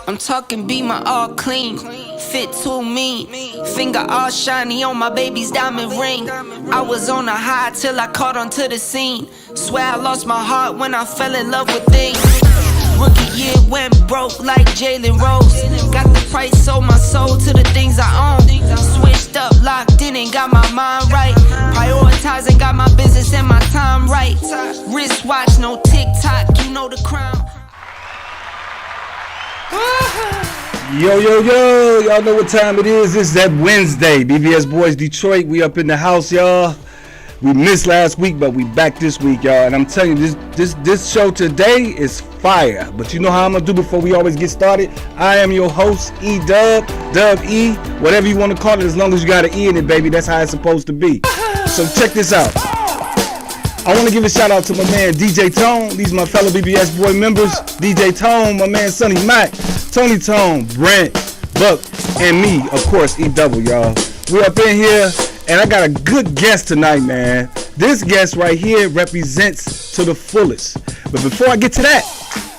I'm talking be my all clean, fit too mean, finger all shiny on my baby's diamond ring. I was on a high till I caught onto the scene. Swear I lost my heart when I fell in love with things. Rookie year went broke like Jalen Rose. Got the price, sold my soul to the things I own. Switched up, locked in and got my mind right. Prioritizing, got my business and my time right. Wristwatch, no TikTok, you know the crime. Yo, y'all know what time it is. It's that Wednesday. BBS Boys Detroit, we up in the house, y'all. We missed last week, but we back this week, y'all. And I'm telling you, this show today is fire. But you know how I'm going to do before we always get started? I am your host, E-Dub, Dub-E, whatever you want to call it, as long as you got an E in it, baby. That's how it's supposed to be. So check this out. I want to give a shout out to my man, DJ Tone. These are my fellow BBS Boy members. DJ Tone, my man, Sonny Mac, Tony Tone, Brent, Buck, and me, of course, E-Double, y'all. We up in here. And I got a good guest tonight, man. This guest right here represents to the fullest. But before I get to that,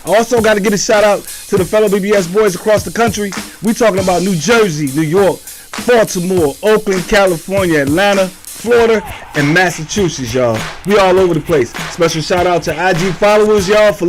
I also got to get a shout out to the fellow BBS boys across the country. We talking about New Jersey, New York, Baltimore, Oakland, California, Atlanta, Florida, and Massachusetts, y'all. We all over the place. Special shout out to IG followers, y'all, for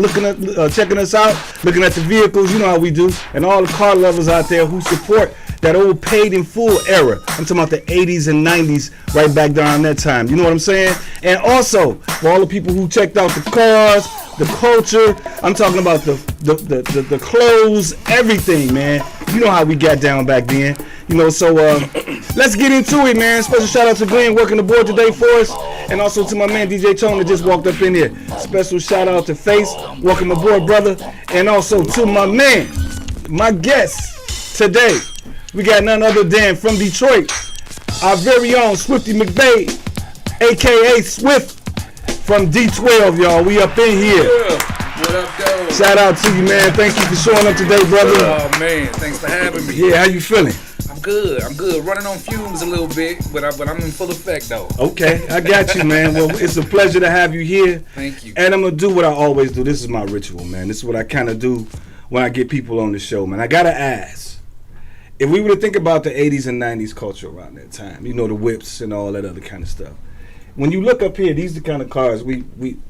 checking us out, looking at the vehicles. You know how we do. And all the car lovers out there who support that old paid in full era. I'm talking about the 80s and 90s, right back down that time. You know what I'm saying? And also, for all the people who checked out the cars, the culture, I'm talking about the clothes, everything, man. You know how we got down back then. You know, so let's get into it, man. Special shout out to Glenn working the board today for us. And also to my man, DJ Tone, that just walked up in here. Special shout out to Face, welcome aboard, brother. And also to my man, my guest today. We got none other than from Detroit, our very own Swifty McVay, a.k.a. Swift from D12, y'all. We up in here. Yeah. What up, though? Shout out to you, man. Thank you for showing up today, brother. Oh, man. Thanks for having me. Yeah, how you feeling? I'm good. Running on fumes a little bit, but I'm in full effect, though. Okay, I got you, man. Well, it's a pleasure to have you here. Thank you. And I'm going to do what I always do. This is my ritual, man. This is what I kind of do when I get people on the show, man. I got to ask. If we were to think about the 80s and 90s culture around that time, you know, the whips and all that other kind of stuff. When you look up here, these are the kind of cars we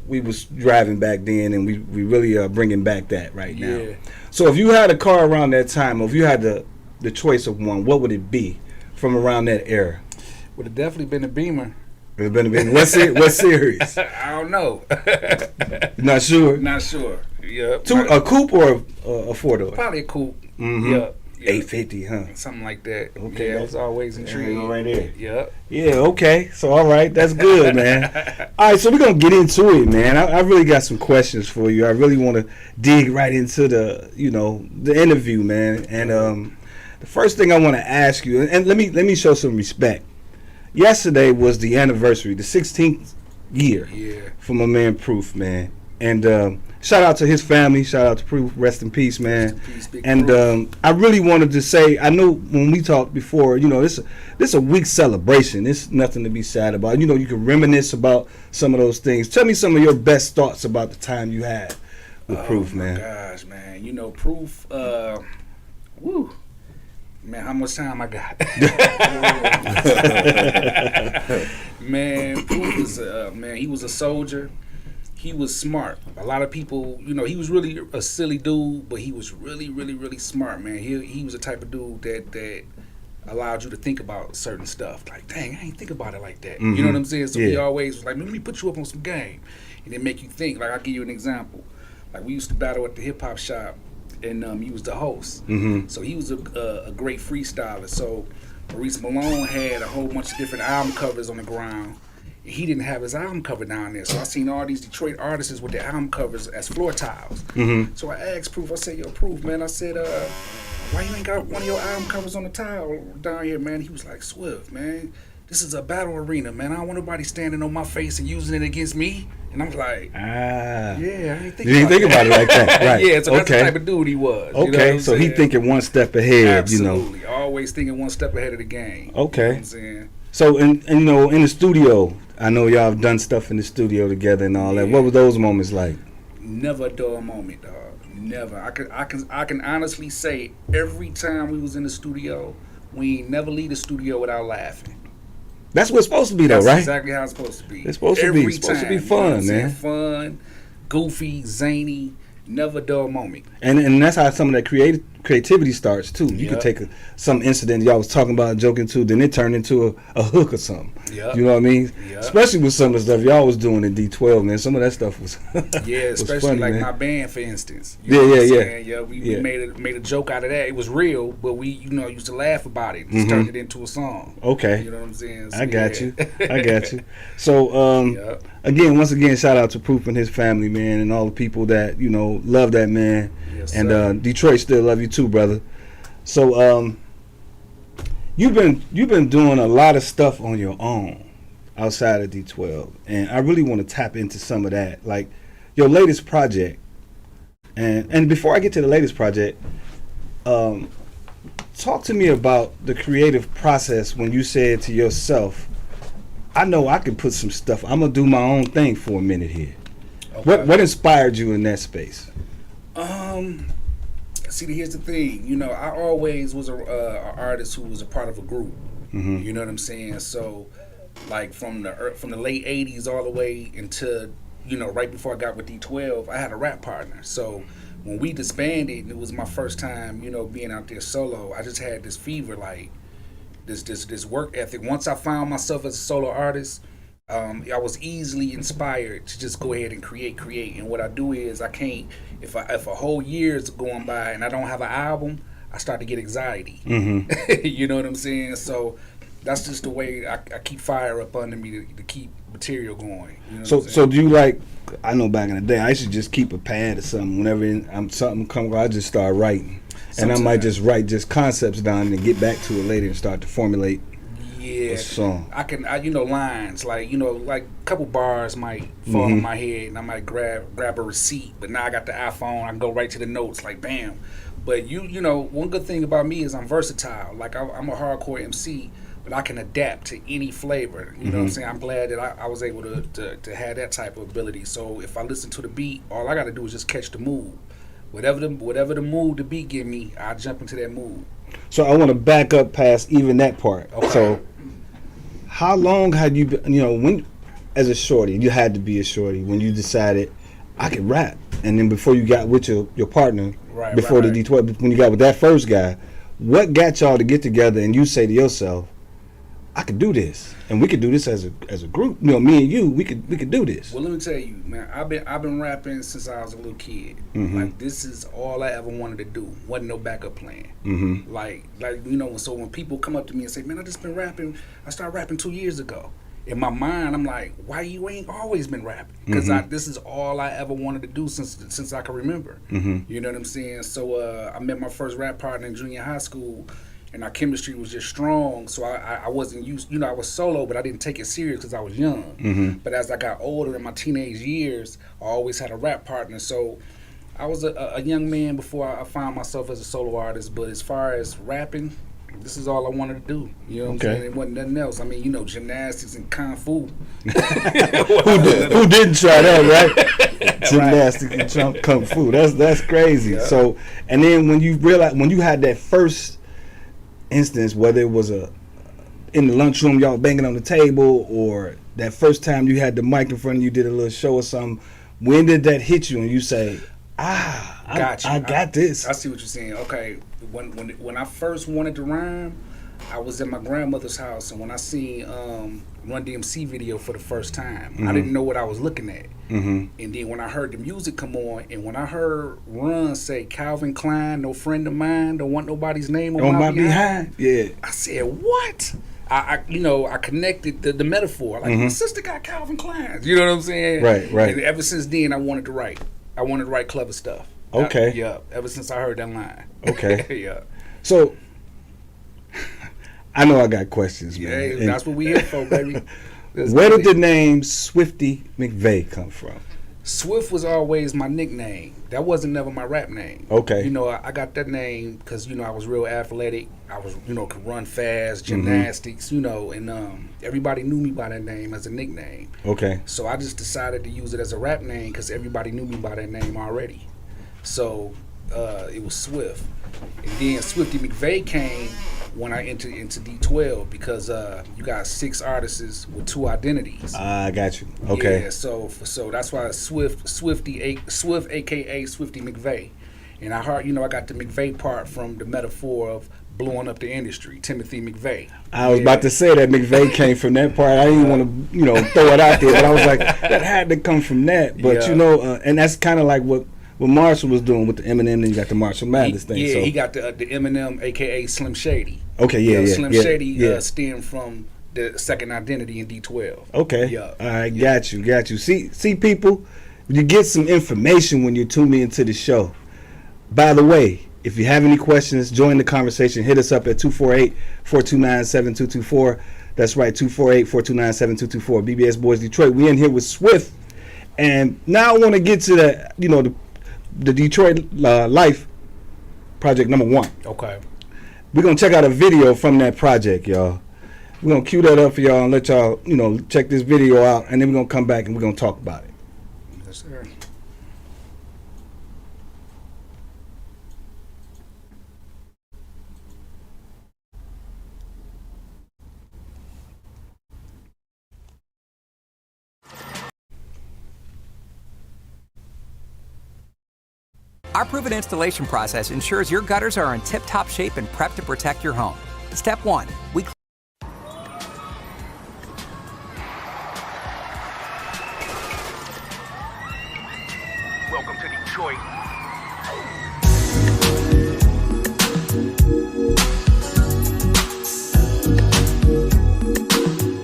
was driving back then, and we really are bringing back that right now. Yeah. So if you had a car around that time, or if you had the choice of one, what would it be from around that era? Would have definitely been a Beamer. It would have been what series? I don't know. Not sure? Not sure. Yeah. A coupe or a four-door? Probably a coupe. Mm-hmm. Yeah. 850, huh? Something like that. Okay, yeah, I was always intrigued. Right there. Yep. Yeah, okay. So, all right. That's good, man. All right, so we're going to get into it, man. I really got some questions for you. I really want to dig right into the interview, man. And the first thing I want to ask you, and let me show some respect. Yesterday was the anniversary, the 16th year for my man Proof, man. And shout out to his family. Shout out to Proof. Rest in peace, man. Peace, and I really wanted to say, I know when we talked before, you know, this a week celebration. It's nothing to be sad about. You know, you can reminisce about some of those things. Tell me some of your best thoughts about the time you had with Proof, man. Oh, my gosh, man. You know, Proof, woo. Man, how much time I got? Man, Proof was, he was a soldier. He was smart. A lot of people, you know, he was really a silly dude, but he was really, really, really smart, man. He was the type of dude that allowed you to think about certain stuff. Like, dang, I ain't think about it like that. Mm-hmm. You know what I'm saying? So yeah. He always was like, man, let me put you up on some game. And then make you think. Like, I'll give you an example. Like, we used to battle at the hip-hop shop, and he was the host. Mm-hmm. So he was a great freestyler. So Maurice Malone had a whole bunch of different album covers on the ground. He didn't have his album cover down there. So I seen all these Detroit artists with their album covers as floor tiles. Mm-hmm. So I asked Proof, I said, yo, Proof, man, I said, why you ain't got one of your album covers on the tile down here, man? He was like, Swift, man, this is a battle arena, man. I don't want nobody standing on my face and using it against me. And I'm like, yeah, I didn't think you didn't think about it like that, right? Yeah, so that's the type of dude he was. Okay, you know what I'm so saying? he thinking one step ahead, Absolutely. you know. Always thinking one step ahead of the game. Okay. You know what I'm saying? So, and you know, in the studio, I know y'all have done stuff in the studio together and all that. Yeah. What were those moments like? Never a dull moment, dog. Never. I can honestly say every time we was in the studio, we ain't never leave the studio without laughing. That's what it's supposed to be, though, That's right? exactly how it's supposed to be. It's supposed to be. It's supposed to be fun, man. Fun, goofy, zany, never dull moment. And that's how some of that creativity starts too. You could take some incident y'all was talking about, joking too, then it turned into a hook or something. You know what I mean? Especially with some of the stuff y'all was doing in D12, man. Some of that stuff was was especially funny, like man. my band, for instance. Yeah. We made a joke out of that. It was real, but we used to laugh about it. Just turned it into a song. Okay. You know what I'm saying? So, I got you. So once again, shout out to Proof and his family, man, and all the people that love that man. Yes, and Detroit still love you too, brother. So you've been doing a lot of stuff on your own outside of D12, and I really want to tap into some of that, like your latest project. And before I get to the latest project, talk to me about the creative process when you said to yourself, I know I can put some stuff, I'm gonna do my own thing for a minute here. Okay. What inspired you in that space? See, here's the thing. I always was a artist who was a part of a group. You know what I'm saying? So, like from the late '80s all the way into right before I got with D12, I had a rap partner. So when we disbanded, and it was my first time, being out there solo. I just had this fever, like this work ethic. Once I found myself as a solo artist, I was easily inspired to just go ahead and create. And what I do is I can't, if a whole year is going by and I don't have an album, I start to get anxiety. You know what I'm saying? So that's just the way I keep fire up under me to keep material going. You know so do you like? I know back in the day I used to just keep a pad or something. Whenever something comes, I just start writing, and I might just write just concepts down and get back to it later and start to formulate. A song. I lines like like a couple bars might fall in my head, and I might grab a receipt. But now I got the iPhone, I can go right to the notes, like bam. But one good thing about me is I'm versatile. Like I'm a hardcore MC, but I can adapt to any flavor. You know what I'm saying? I'm glad that I was able to have that type of ability. So if I listen to the beat, all I got to do is just catch the mood. Whatever the mood the beat give me, I jump into that mood. So I want to back up past even that part. Okay. So how long had you been, when as a shorty, you had to be a shorty when you decided I could rap, and then before you got with your partner, before the D12, when you got with that first guy, what got y'all to get together and you say to yourself, I could do this, and we could do this as a group. Me and you, we could do this. Well, let me tell you, man. I've been rapping since I was a little kid. Like this is all I ever wanted to do. Wasn't no backup plan. Like So when people come up to me and say, "Man, I just been rapping. I started rapping 2 years ago." In my mind, I'm like, "Why you ain't always been rapping?" Because this is all I ever wanted to do since I can remember. You know what I'm saying? So I met my first rap partner in junior high school. And our chemistry was just strong, so I wasn't used. I was solo, but I didn't take it serious because I was young. But as I got older in my teenage years, I always had a rap partner. So I was a young man before I found myself as a solo artist. But as far as rapping, this is all I wanted to do. You know what I'm saying? It wasn't nothing else. I mean, gymnastics and kung fu. Who didn't try that, right? Gymnastics and kung fu. That's crazy. Yeah. So, and then when you had that first instance, whether it was in the lunchroom y'all banging on the table, or that first time you had the mic in front of you, did a little show or something, when did that hit you and you say, I got this? I see what you're saying. Okay, when I first wanted to rhyme, I was at my grandmother's house, and when I seen Run DMC video for the first time, I didn't know what I was looking at. And then when I heard the music come on, and when I heard Run say, "Calvin Klein, no friend of mine, don't want nobody's name on my behind," yeah, I said, "What?" I connected the metaphor. Like my sister got Calvin Klein. You know what I'm saying? Right. And ever since then, I wanted to write. I wanted to write clever stuff. Okay. Ever since I heard that line. Okay. Yeah. So I know I got questions, man. Yeah, that's what we here for, baby. Where did the name Swifty McVeigh come from? Swift was always my nickname. That wasn't never my rap name. Okay. I got that name because, I was real athletic. I was, could run fast, gymnastics, and everybody knew me by that name as a nickname. Okay. So I just decided to use it as a rap name because everybody knew me by that name already. So it was Swift. And then Swifty McVeigh came when I entered into D12 because you got 6 artists with 2 identities. I got you. Okay. Yeah, so that's why Swift aka Swifty McVeigh. And I heard, I got the McVeigh part from the metaphor of blowing up the industry, Timothy McVeigh. I was about to say that McVeigh came from that part. I didn't want to, throw it out there, but I was like, that had to come from that. But and that's kind of like what Marshall was doing with the Eminem, and you got the Marshall Mathers thing. Yeah, so. he got the Eminem, aka Slim Shady. Okay, yeah. Slim Shady stemmed from the second identity in D12. Okay. Yeah. All right, got you. See, people, you get some information when you tune into the show. By the way, if you have any questions, join the conversation. Hit us up at 248-429-7224. That's right, 248-429-7224. BBS Boys Detroit. We in here with Swift. And now I want to get to the Detroit Life project number 1. Okay. We're going to check out a video from that project, y'all. We're going to cue that up for y'all and let y'all, check this video out. And then we're going to come back and we're going to talk about it. Yes, sir. Our proven installation process ensures your gutters are in tip-top shape and prepped to protect your home. Step 1, we Welcome to Detroit.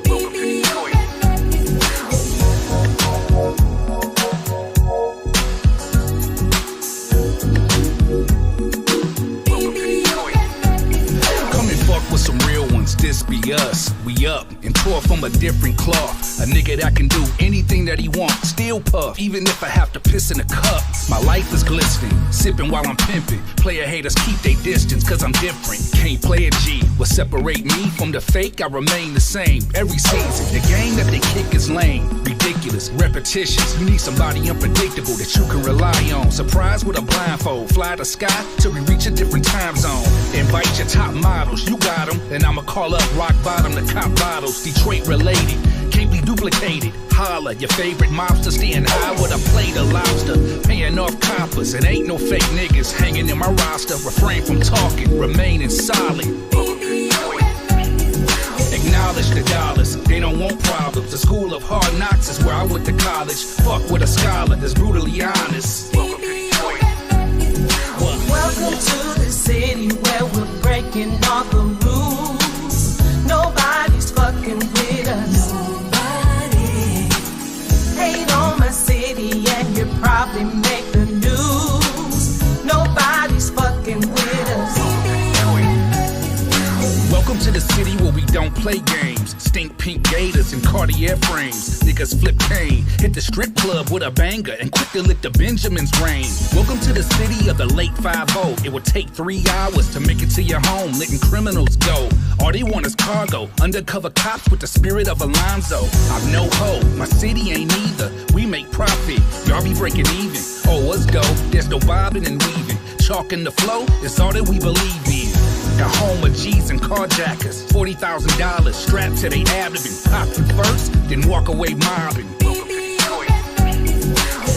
Welcome to Detroit. Welcome to Detroit. Come and fuck with some real ones, this be us. We up and tore from a different cloth. A nigga that can do anything that he wants, still puff, even if I have to piss in a cup. My life is glistening, sipping while I'm pimping. Player haters keep they distance, cause I'm different. Can't play a G, what separate me from the fake, I remain the same. Every season, the game that they kick is lame. Ridiculous, repetitious, you need somebody unpredictable that you can rely on. Surprise with a blindfold, fly the sky till we reach a different time zone. Invite your top models, you got them, and I'ma call up rock bottom to cop bottles. Detroit related, can't be duplicated. Holla, your favorite mobster staying high with a plate of lobster. Paying off coppers, it ain't no fake niggas hanging in my roster. Refrain from talking, remaining solid. Acknowledge the dollars, they don't want problems. The school of hard knocks is where I went to college. Fuck with a scholar that's brutally honest. Welcome to Detroit. Welcome to the city where we're breaking all the rules. Nobody's fucking with us. Nobody. Hate on my city and you probably make the news. Nobody's fucking with us. Welcome to the city where we don't play games. Stink pink gators and Cartier frames. Niggas flip cane, hit the strip club with a banger and quick to lick the Benjamin's brain. Welcome to the city of the late 5-0. It would take 3 hours to make it to your home, letting criminals go. All they want is cargo, undercover cops with the spirit of Alonzo. I've no hope, my city ain't either. We make profit, y'all be breaking even. Oh, let's go, there's no bobbing and weaving. Chalk in the flow, it's all that we believe in. The home of G's and carjackers, $40,000 strapped to their abdomen. Pop you first, then walk away mobbing. Welcome to Detroit.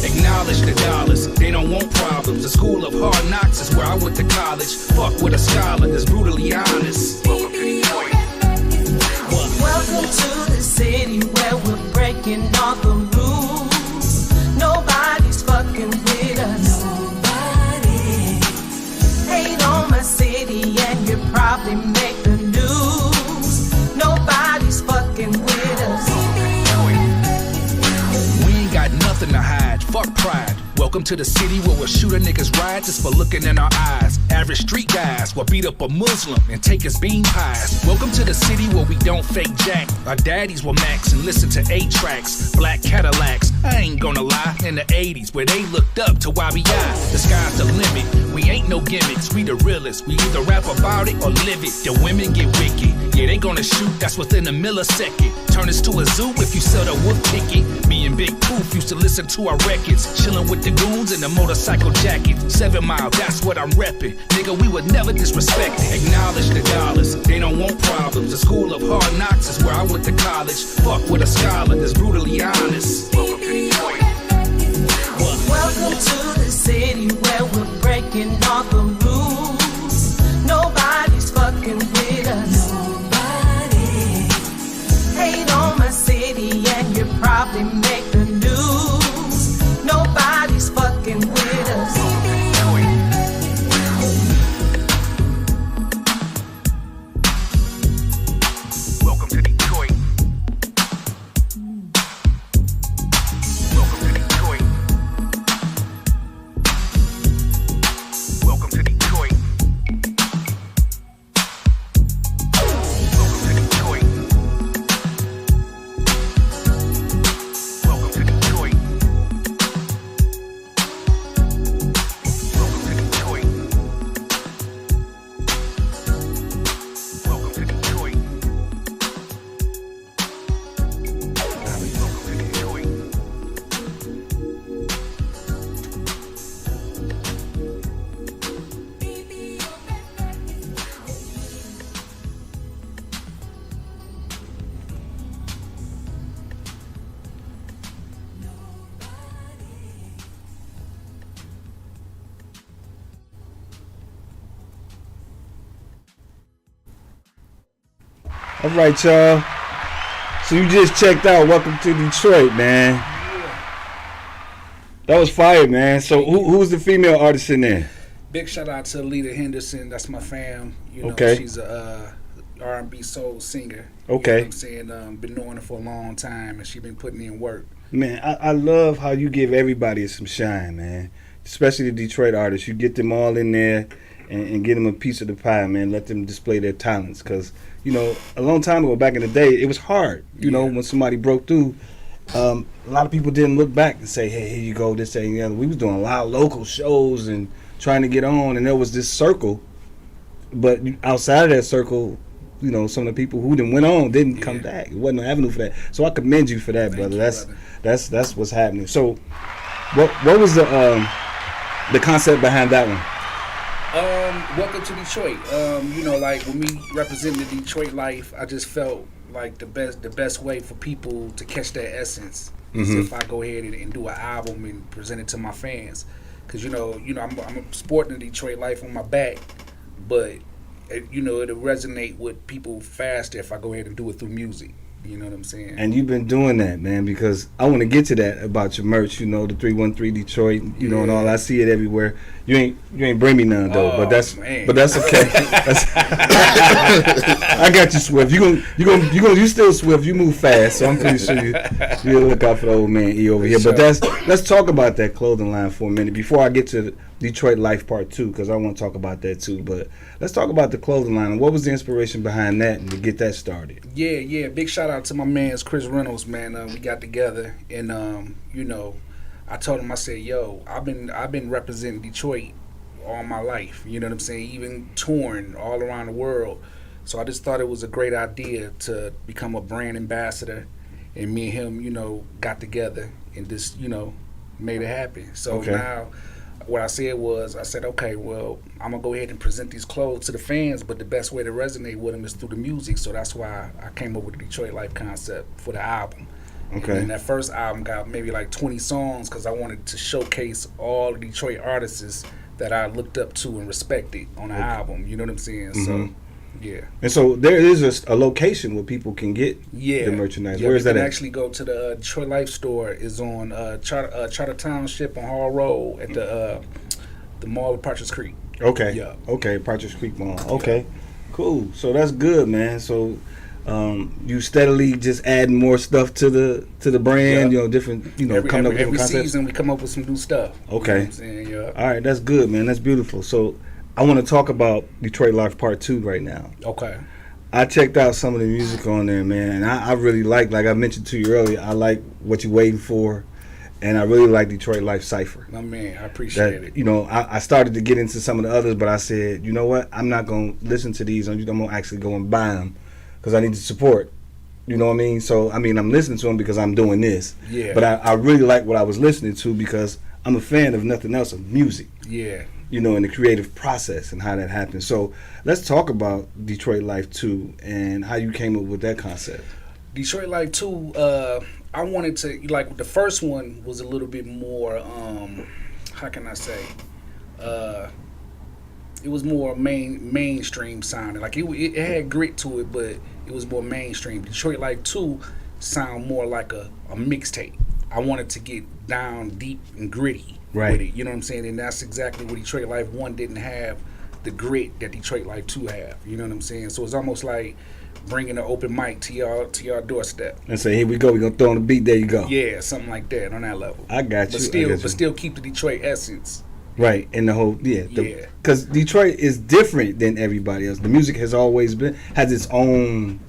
Acknowledge the dollars, they don't want problems. The school of hard knocks is where I went to college. Fuck with a scholar that's brutally honest. Welcome to Detroit. Welcome to the city where we're breaking all the rules. Nobody's fucking with us. Nobody. Hate on my city and you probably make the news. Nobody's fucking with us. We ain't got nothing to hide, fuck pride. Welcome to the city where we'll shoot a nigga's ride just for looking in our eyes. Average street guys will beat up a Muslim and take his bean pies. Welcome to the city where we don't fake jack. Our daddies will max and listen to 8 tracks. Black Cadillacs, I ain't gonna lie. In the 80s where they looked up to YBI. The sky's the limit, we ain't no gimmicks. We the realest, we either rap about it or live it. The women get wicked. Yeah, they gonna shoot, that's within a millisecond. Turn this to a zoo if you sell the wolf ticket. Me and Big Poof used to listen to our records. Chillin' with the goons in the motorcycle jacket. 7 Mile, that's what I'm reppin'. Nigga, we would never disrespect it. Acknowledge the dollars, they don't want problems. The school of hard knocks is where I went to college. Fuck with a scholar that's brutally honest. Welcome to Detroit. Welcome to the city where we're breaking all the rules. Nobody's fucking with us. Nobody. Hate on my city and you probably make the news. Nobody's fucking with us. Welcome to Detroit. Welcome to Detroit. Welcome to Detroit. Welcome to Detroit. Welcome to Detroit. Welcome to Detroit. Welcome to Detroit. Welcome to Detroit. All right, y'all. So you just checked out Welcome to Detroit, man. That was fire, man. So who's the female artist in there? Big shout out to Lita Henderson. That's my fam. You know, Okay. she's a R&B soul singer. Okay. You know what I'm saying? Been knowing her for a long time, and she been putting in work. Man, I love how you give everybody some shine, man. Especially the Detroit artists. You get them all in there and get them a piece of the pie, man. Let them display their talents. Because, you know, a long time ago, back in the day, it was hard. You know, when somebody broke through, a lot of people didn't look back and say, hey, here you go, this, that, and the other. We was doing a lot of local shows and trying to get on, and there was this circle. But outside of that circle, you know, some of the people who then went on didn't come back. It wasn't no avenue for that. So I commend you for that, Thank brother. you, That's what's happening. So, what was the concept behind that one? Welcome to Detroit. You know, like when we represent the Detroit life, I just felt like the best way for people to catch that essence is if I go ahead and do an album and present it to my fans. Cause you know, I'm sporting the Detroit life on my back, but you know, it'll resonate with people faster if I go ahead and do it through music. You know what I'm saying? And you've been doing that, man, because I want to get to that about your merch. You know, the 313 Detroit, you know, and all. I see it everywhere. You ain't bring me none though, but that's okay. I got you, Swift. You still Swift. You move fast, so I'm pretty sure you'll look out for the old man E over here. But let's talk about that clothing line for a minute before I get to Detroit Life Part 2, because I want to talk about that too. But let's talk about the clothing line and what was the inspiration behind that and to get that started. Yeah. Big shout out to my man's Chris Reynolds, man. We got together and you know, I told him, I said, yo, I've been representing Detroit all my life. You know what I'm saying? Even touring all around the world. So I just thought it was a great idea to become a brand ambassador, and me and him, you know, got together and just, you know, made it happen. So now what I said was, I said, okay, well, I'm going to go ahead and present these clothes to the fans, but the best way to resonate with them is through the music. So that's why I came up with the Detroit Life concept for the album. Okay. And that first album got maybe like 20 songs because I wanted to showcase all the Detroit artists that I looked up to and respected on the album. You know what I'm saying? So, yeah. And so there is a location where people can get the merchandise. Yeah, Where is that You at? can actually go to the Detroit Life store. Is on Charter Township on Hall Road at the Mall of Partridge Creek. Okay. Yeah. Okay, Partridge Creek Mall. Okay. Cool. So that's good, man. So you steadily just adding more stuff to the brand, you know, different, you know, coming up with different every concepts. season we come up with some new stuff. Okay. You know what I'm saying? Yeah. All right, that's good, man. That's beautiful. So I want to talk about Detroit Life Part 2 right now. Okay. I checked out some of the music on there, man, and I really like I mentioned to you earlier, I like What You Waiting For, and I really like Detroit Life Cypher. My man, I appreciate it. You know, I started to get into some of the others, but I said, you know what, I'm not going to listen to these. I'm going to actually go and buy them because I need to support. You know what I mean? So I mean, I'm listening to them because I'm doing this. Yeah. But I really like what I was listening to because I'm a fan of nothing else of music. Yeah. You know, in the creative process and how that happens. So let's talk about Detroit Life 2 and how you came up with that concept. Detroit Life 2, I wanted to, like, the first one was a little bit more, how can I say, it was more mainstream sounding. Like, it had grit to it, but it was more mainstream. Detroit Life 2 sound more like a mixtape. I wanted to get down deep and gritty with it, you know what I'm saying? And that's exactly what Detroit Life 1 didn't have, the grit that Detroit Life 2 have, you know what I'm saying? So it's almost like bringing an open mic to y'all doorstep. And say, here we go, we're going to throw on the beat, there you go. Yeah, something like that, on that level. I got you. But still keep the Detroit essence. Right, and the whole, because Detroit is different than everybody else. The music has always has its own,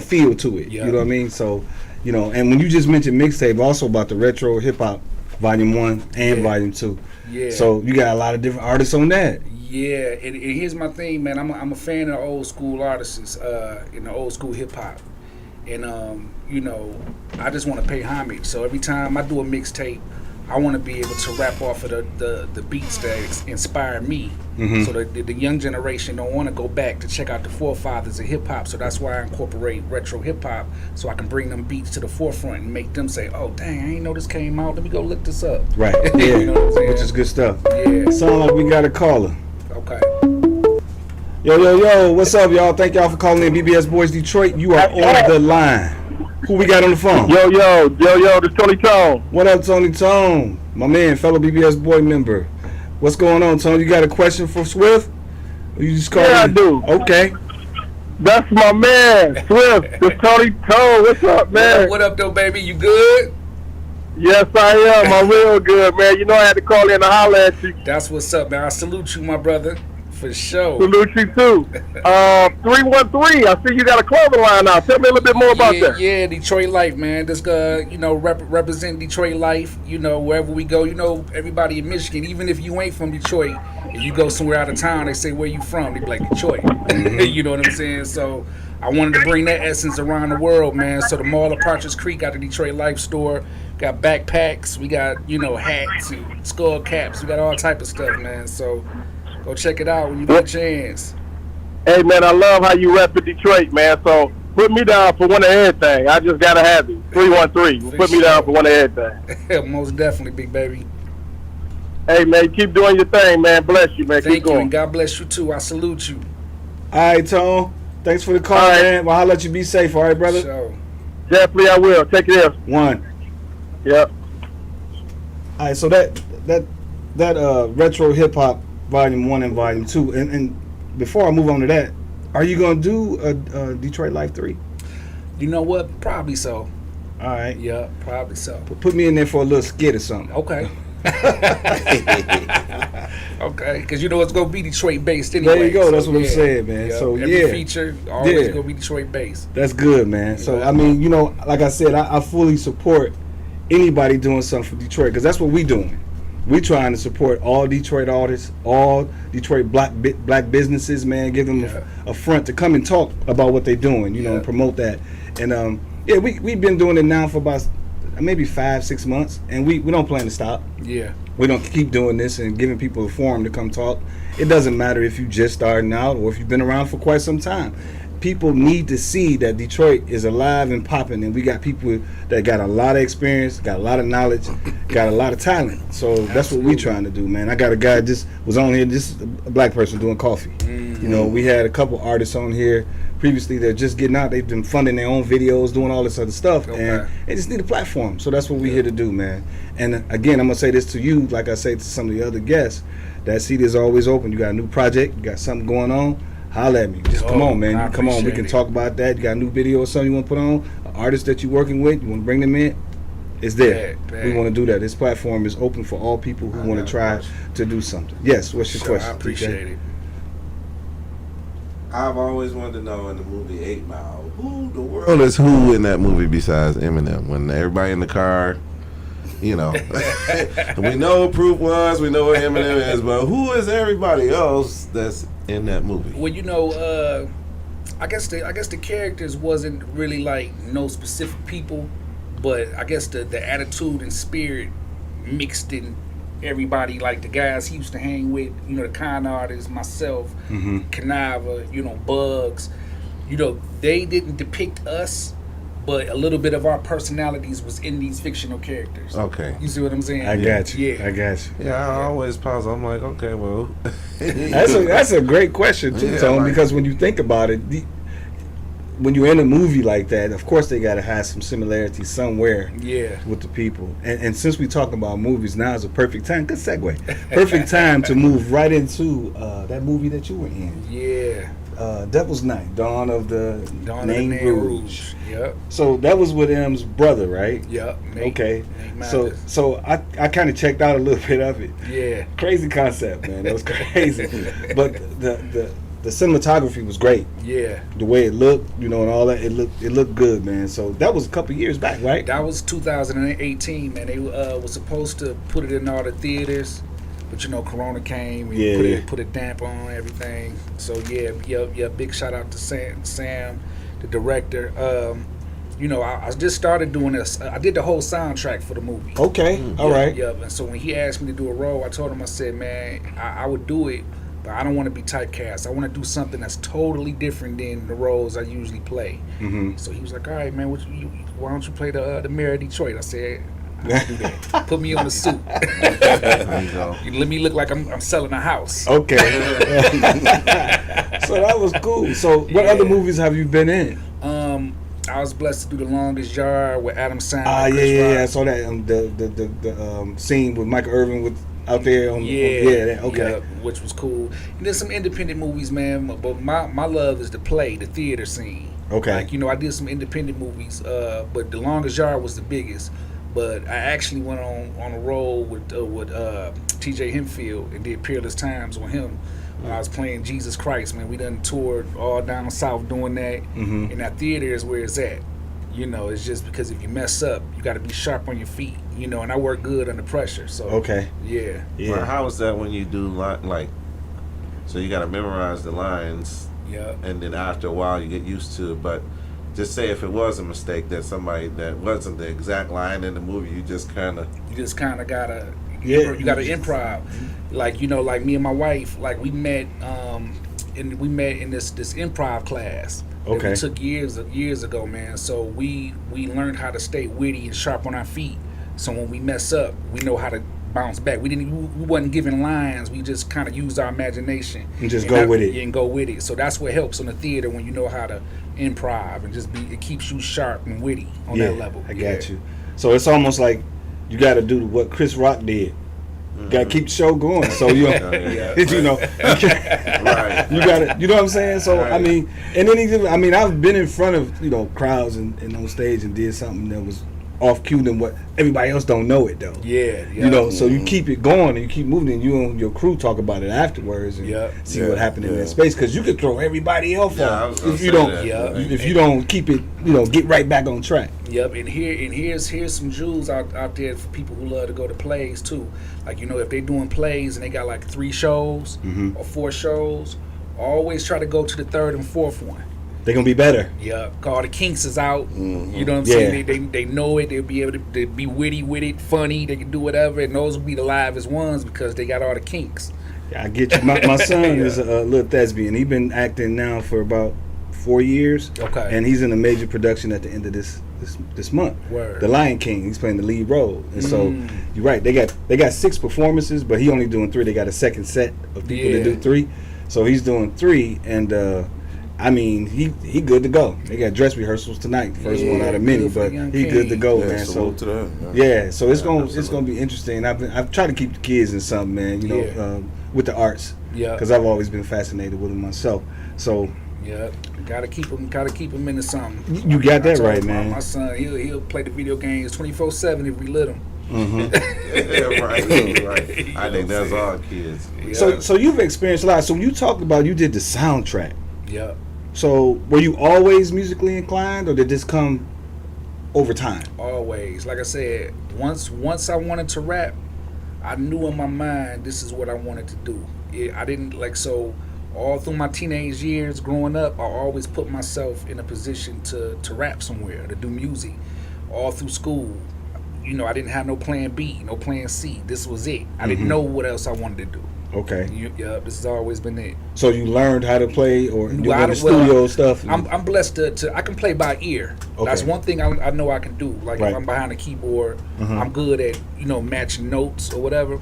feel to it. Yeah. You know what I mean? So, and when you just mentioned mixtape, also about the retro hip hop, Volume 1 and Volume 2. Yeah. So you got a lot of different artists on that. Yeah, and here's my thing, man. I'm a fan of old school artists, in the old school hip hop, and I just want to pay homage. So every time I do a mixtape, I want to be able to rap off of the beats that inspire me. Mm-hmm. So the young generation don't want to go back to check out the forefathers of hip hop. So that's why I incorporate retro hip hop, so I can bring them beats to the forefront and make them say, "Oh, dang, I ain't know this came out. Let me go look this up." Right. Yeah. You know what I'm saying? Which is good stuff. Yeah. Sound like we got a caller. Okay. Yo, what's up, y'all? Thank y'all for calling in BBS Boys Detroit. You are on the line. Who we got on the phone? Yo, this Tony Tone. What up, Tony Tone? My man, fellow BBS Boy member. What's going on, Tony? You got a question for Swift? Or you just called? Yeah, I do. Okay. That's my man, Swift. This Tony Tone. What's up, man? What up, though, baby? You good? Yes, I am. I'm real good, man. You know I had to call in to holler at you. That's what's up, man. I salute you, my brother, for sure. Salute you, too. 313, I see you got a clothing line now. Tell me a little bit more about that. Yeah, Detroit Life, man. Just, represent Detroit Life, wherever we go. Everybody in Michigan, even if you ain't from Detroit, if you go somewhere out of town, they say, where you from? They be like, Detroit. You know what I'm saying? So I wanted to bring that essence around the world, man. So the Mall of Partridge Creek got the Detroit Life store. Got backpacks. We got, hats and skull caps. We got all type of stuff, man. So go check it out when you get a chance. Hey, man, I love how you rep in Detroit, man. So put me down for one of everything. I just got to have it. 313. Put me down for one of everything. Most definitely, big baby. Hey, man, keep doing your thing, man. Bless you, man. Thank keep you, going. and God bless you, too. I salute you. All right, Tone. Thanks for the call, All right. man. Well, I'll let you be safe, all right, brother? So, Definitely I will. Take care. One. Yep. All right, so that retro hip hop Volume 1 and Volume 2, and before I move on to that, are you gonna do a Detroit Life 3? you know what? Probably so. All right, Yeah, probably so. put me in there for a little skit or something. Okay. Okay, because it's gonna be Detroit based anyway. There you go. That's so, what I'm saying, man. Yeah. So every yeah, feature always Yeah. gonna be Detroit based. that's good, man. So I mean, like I said, I fully support anybody doing something for Detroit because that's what we doing. We trying to support all Detroit artists, all Detroit black businesses, man. Give them a front to come and talk about what they're doing, and promote that. And we've been doing it now for about maybe 5-6 months, and we don't plan to stop. Yeah. We're going to keep doing this and giving people a forum to come talk. It doesn't matter if you just starting out or if you've been around for quite some time. People need to see that Detroit is alive and popping, and we got people that got a lot of experience, got a lot of knowledge, got a lot of talent. So that's what we trying to do, man. I got a guy just was on here, just a black person doing coffee. We had a couple artists on here previously that are just getting out. They've been funding their own videos, doing all this other stuff, and they just need a platform. So that's what we're here to do, man. And again, I'm gonna say this to you, like I say to some of the other guests, that seat is always open. You got a new project, you got something going on, holla at me. Just come on, man. Come on, we can talk about that. You got a new video or something you want to put on, an artist that you're working with, you want to bring them in, it's there. We want to do that. This platform is open for all people who want to try to do something. Yes, what's your question? I appreciate it. I've always wanted to know in the movie 8 Mile, who the world is who in that movie besides Eminem? When everybody in the car, we know what Proof was, we know what Eminem is, but who is everybody else that's in that movie? Well, I guess the characters wasn't really like no specific people, but I guess the attitude and spirit mixed in everybody. Like the guys he used to hang with, you know, the con artists, myself, Canava, you know, Bugs. You know, they didn't depict us, but a little bit of our personalities was in these fictional characters. Okay. You see what I'm saying? I got you. Yeah. I got you. Yeah, I always pause. I'm like, okay, well. That's a great question too, Yeah, Tone. like- Because when you think about it, when you're in a movie like that, of course they got to have some similarities somewhere Yeah. with the people. And since we talk about movies, now is a perfect time. Good segue. Perfect time to move right into that movie that you were in, Yeah. Devil's Night, Dawn of the Dawn Name of the Name Rouge. Rouge. Yep. So that was with M's brother, right? Yep. Nate- Okay. Nate So Myers. so I kind of checked out a little bit of it. Yeah. Crazy concept, man. That was crazy. But the cinematography was great. Yeah. The way it looked, you know, and all that, it looked good, man. So that was a couple years back, right? That was 2018, man. They was supposed to put it in all the theaters, but you know, Corona came and Yeah. put a damp on everything. So yeah. Big shout out to Sam, the director. You know, I just started doing this. I did the whole soundtrack for the movie. Okay, all right. Yep. And so when he asked me to do a role, I told him, I said, man, I would do it, but I don't want to be typecast. I want to do something that's totally different than the roles I usually play. So he was like, all right, man, why don't you play the Mayor of Detroit? I said, I'll do that. Put me on the suit. There you go. Let me look like I'm selling a house. Okay. So that was cool. So what other movies have you been in? I was blessed to do The Longest Yard with Adam Sandler. Ah, Chris yeah. I Rock. saw that the scene with Michael Irvin with out there on okay. Yeah, which was cool. And there's some independent movies, man. But my love is the theater scene. Okay. Like, you know, I did some independent movies, but The Longest Yard was the biggest. But I actually went on a roll with T.J. Hempfield and did Peerless Times with him. When I was playing Jesus Christ, man. We done toured all down south doing that. And that theater is where it's at. You know, it's just because if you mess up, you got to be sharp on your feet. You know, and I work good under pressure. So Okay. yeah. Well, how is that when you do like? So you got to memorize the lines, Yeah. and then after a while you get used to it. But just say if it was a mistake that somebody that wasn't the exact line in the movie, you just kind of. You just kind of gotta, Yeah. you gotta improv. Like, you know, like me and my wife, like we met in this improv class. That Okay. we took years ago, man. So we learned how to stay witty and sharp on our feet. So when we mess up, we know how to bounce back. We wasn't giving lines. We just kind of used our imagination And just go with it. And go with it. So that's what helps in the theater when you know how to improv and just it keeps you sharp and witty on that level. I got you. So it's almost like you got to do what Chris Rock did. You got to keep the show going. So you, you know, Right. you got to, you know what I'm saying? So I Right. mean, and then I mean, I've been in front of, you know, crowds and on stage and did something that was off cue than what everybody else don't know it though. Yeah. You know, so you keep it going and you keep moving, and you and your crew talk about it afterwards and see what happened in that space, because you could throw everybody else Yeah, I off was gonna if you say don't that. if you don't keep it, you know, get right back on track. Yep, and here's some jewels out there for people who love to go to plays too. Like, you know, if they doing plays and they got like 3 shows or 4 shows, always try to go to the 3rd and 4th one. They're gonna be better. Yeah, all the kinks is out. You know what I'm saying? They know it. They'll be able to be witty with it, funny. They can do whatever, and those will be the livest ones because they got all the kinks. Yeah, I get you. My son is a little thespian. He's been acting now for about 4 years. Okay. And he's in a major production at the end of this month. Word. The Lion King. He's playing the lead role. And so you're right. They got 6 performances, but he only doing 3. They got a second set of people to do 3. So he's doing 3, and I mean, he good to go. They got dress rehearsals tonight. First one out of many, good for but the young he king. good to go, Yeah, man. So salute to them. yeah, so it's gonna absolutely. be interesting. I've tried to keep the kids in something, man. You know, Yeah. with the arts. Yeah. Because I've always been fascinated with them myself. So Yeah, gotta keep them into something. you got that I told right, my- man. My son, he'll play the video games 24/7 if we let him. Yeah, right. I think that's all kids. So you've experienced a lot. So when you talked about you did the soundtrack. Yeah. So were you always musically inclined, or did this come over time? Always. Like I said, once I wanted to rap, I knew in my mind this is what I wanted to do. I didn't like, so all through my teenage years growing up, I always put myself in a position to rap somewhere, to do music. All through school, you know, I didn't have no plan B, no plan C. This was it. I didn't know what else I wanted to do. Okay. Yeah, this has always been it. So you learned how to play, or do Well, the studio stuff? I'm blessed to I can play by ear. Okay. That's one thing I know I can do. Like Right. if I'm behind a keyboard, I'm good at, you know, matching notes or whatever.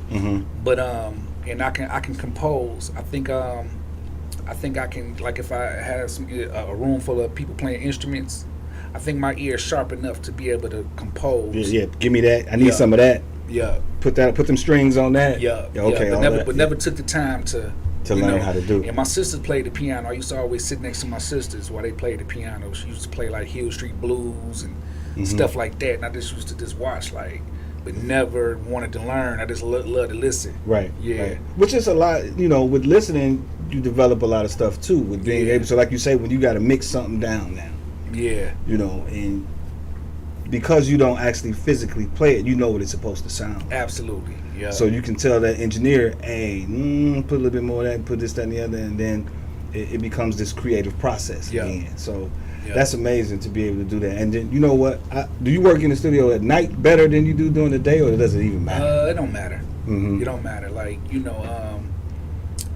But and I can compose. I think I can, like, if I have a room full of people playing instruments, I think my ear is sharp enough to be able to compose. Yeah, give me that. I need some of that. Yeah. Put them strings on that. Yeah. Okay. But never took the time to learn how to do it. And my sisters played the piano. I used to always sit next to my sisters while they played the piano. She used to play like Hill Street Blues and stuff like that. And I just used to just watch, like, but never wanted to learn. I just love to listen. Right. Yeah. Right. Which is a lot, you know, with listening, you develop a lot of stuff too, with being able to, like you say, when you got to mix something down now. Yeah. You know, and because you don't actually physically play it, you know what it's supposed to sound. Absolutely. Yeah. So you can tell that engineer, hey, put a little bit more of that, put this, that, and the other, and then it becomes this creative process again. So that's amazing to be able to do that. And then, you know what? Do you work in the studio at night better than you do during the day, or does it even matter? It don't matter. It don't matter. Like, you know,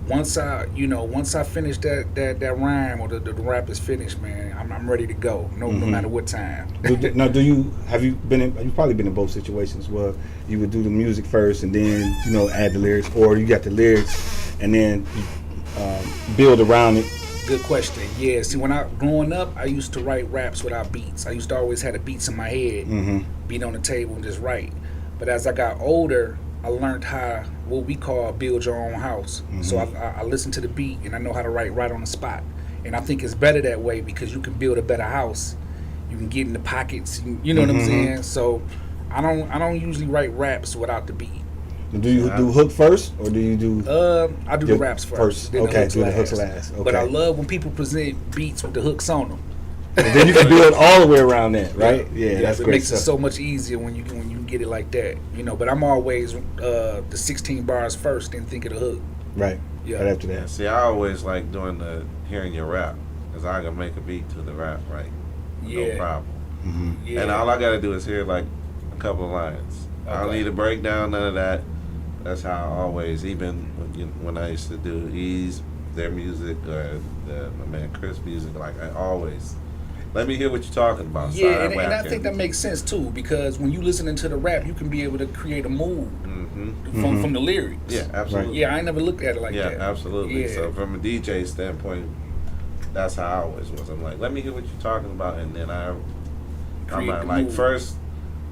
once I finish that rhyme or the rap is finished, man, I'm ready to go. No matter what time. Now, you've probably been in both situations where you would do the music first and then, you know, add the lyrics, or you got the lyrics and then build around it. Good question. Yeah. See, growing up, I used to write raps without beats. I used to always have the beats in my head, beat on the table and just write. But as I got older, I learned how, what we call, build your own house. So I listened to the beat and I know how to write right on the spot. And I think it's better that way because you can build a better house. You can get in the pockets. You know what I'm saying? So I don't usually write raps without the beat. Do you do hook first, or do you do? I do the raps first. Then Okay, do the hooks last. Okay. But I love when people present beats with the hooks on them. And then you can build all the way around that, right? Yeah, that's it great makes stuff. it so much easier when you get it like that, you know. But I'm always the 16 bars first, then think of the hook. Right. Yeah. Right after that. See, I always like doing hearing your rap, because I can make a beat to the rap, right? Yeah. No problem. Yeah. And all I got to do is hear like a couple of lines. I don't need a breakdown, none of that. That's how I always, even when I used to do their music, or my man Chris music, like, I always, let me hear what you're talking about. Yeah, and I think that makes sense too, because when you listening to the rap, you can be able to create a mood from the lyrics. Yeah, absolutely. Yeah, I ain't never looked at it like that. Yeah, absolutely. Yeah. So from a DJ standpoint, that's how I always was. I'm like, let me hear what you're talking about, and then I'm like mood. first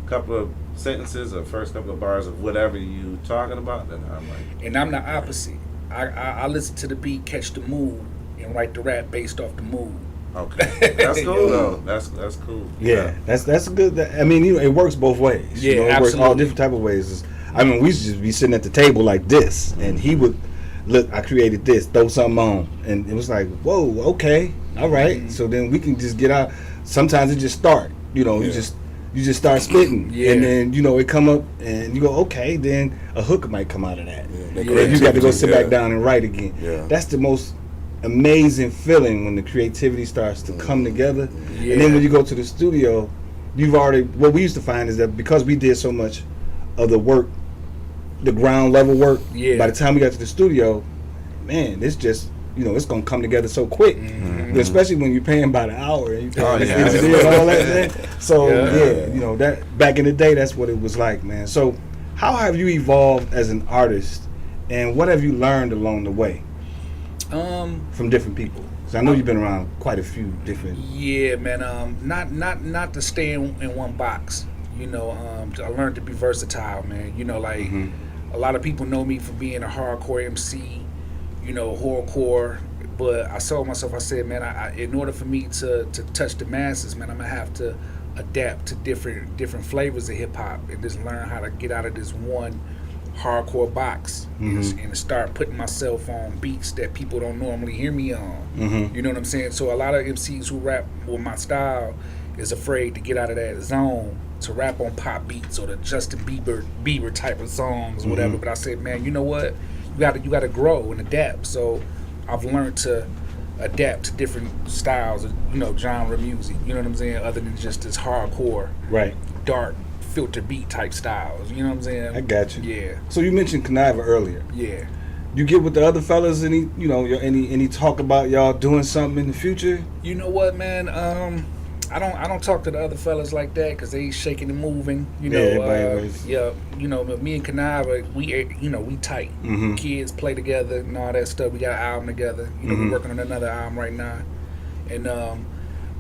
couple of sentences or first couple of bars of whatever you talking about, then I'm like. And I'm the opposite. I listen to the beat, catch the mood, and write the rap based off the mood. Okay, that's cool though. That's cool. Yeah, that's good. I mean, you know, it works both ways. Yeah, you know, it works absolutely. all different type of ways. I mean, we used to just be sitting at the table like this, and he would look. I created this, throw something on, and it was like, whoa, okay, all right. So then we can just get out. Sometimes it just start. You know, you just start spitting, and then you know it come up, and you go, okay. Then a hook might come out of that. Then you got to go sit back down and write again. Yeah. That's the most amazing feeling when the creativity starts to come together. And then when you go to the studio, what we used to find is that because we did so much of the work, the ground level work, by the time we got to the studio, man, it's just, you know, it's gonna come together so quick. Especially when you're paying by the hour and you paying the engineer and all that. So you know, that back in the day, that's what it was like, man. So how have you evolved as an artist, and what have you learned along the way? From different people. So I know you've been around quite a few different. Yeah, man. Not to stay in one box. You know, I learned to be versatile, man. You know, like a lot of people know me for being a hardcore MC. You know, horrorcore. But I told myself, I said, man, in order for me to touch the masses, man, I'm gonna have to adapt to different flavors of hip hop and just learn how to get out of this one hardcore box and start putting myself on beats that people don't normally hear me on. You know what I'm saying? So a lot of MCs who rap with my style is afraid to get out of that zone to rap on pop beats or the Justin Bieber type of songs, whatever. But I said, man, you know what? You got to grow and adapt. So I've learned to adapt to different styles of, genre music. You know what I'm saying? Other than just this hardcore, Right. dark filter beat type styles. You know what I'm saying? I got you. Yeah. So you mentioned Conniva earlier. Yeah. You get with the other fellas, any talk about y'all doing something in the future? You know what, man? I don't talk to the other fellas like that because they shaking and moving. You know, me and Conniva, we tight. Mhm. Kids play together and all that stuff. We got an album together. We're working on another album right now, and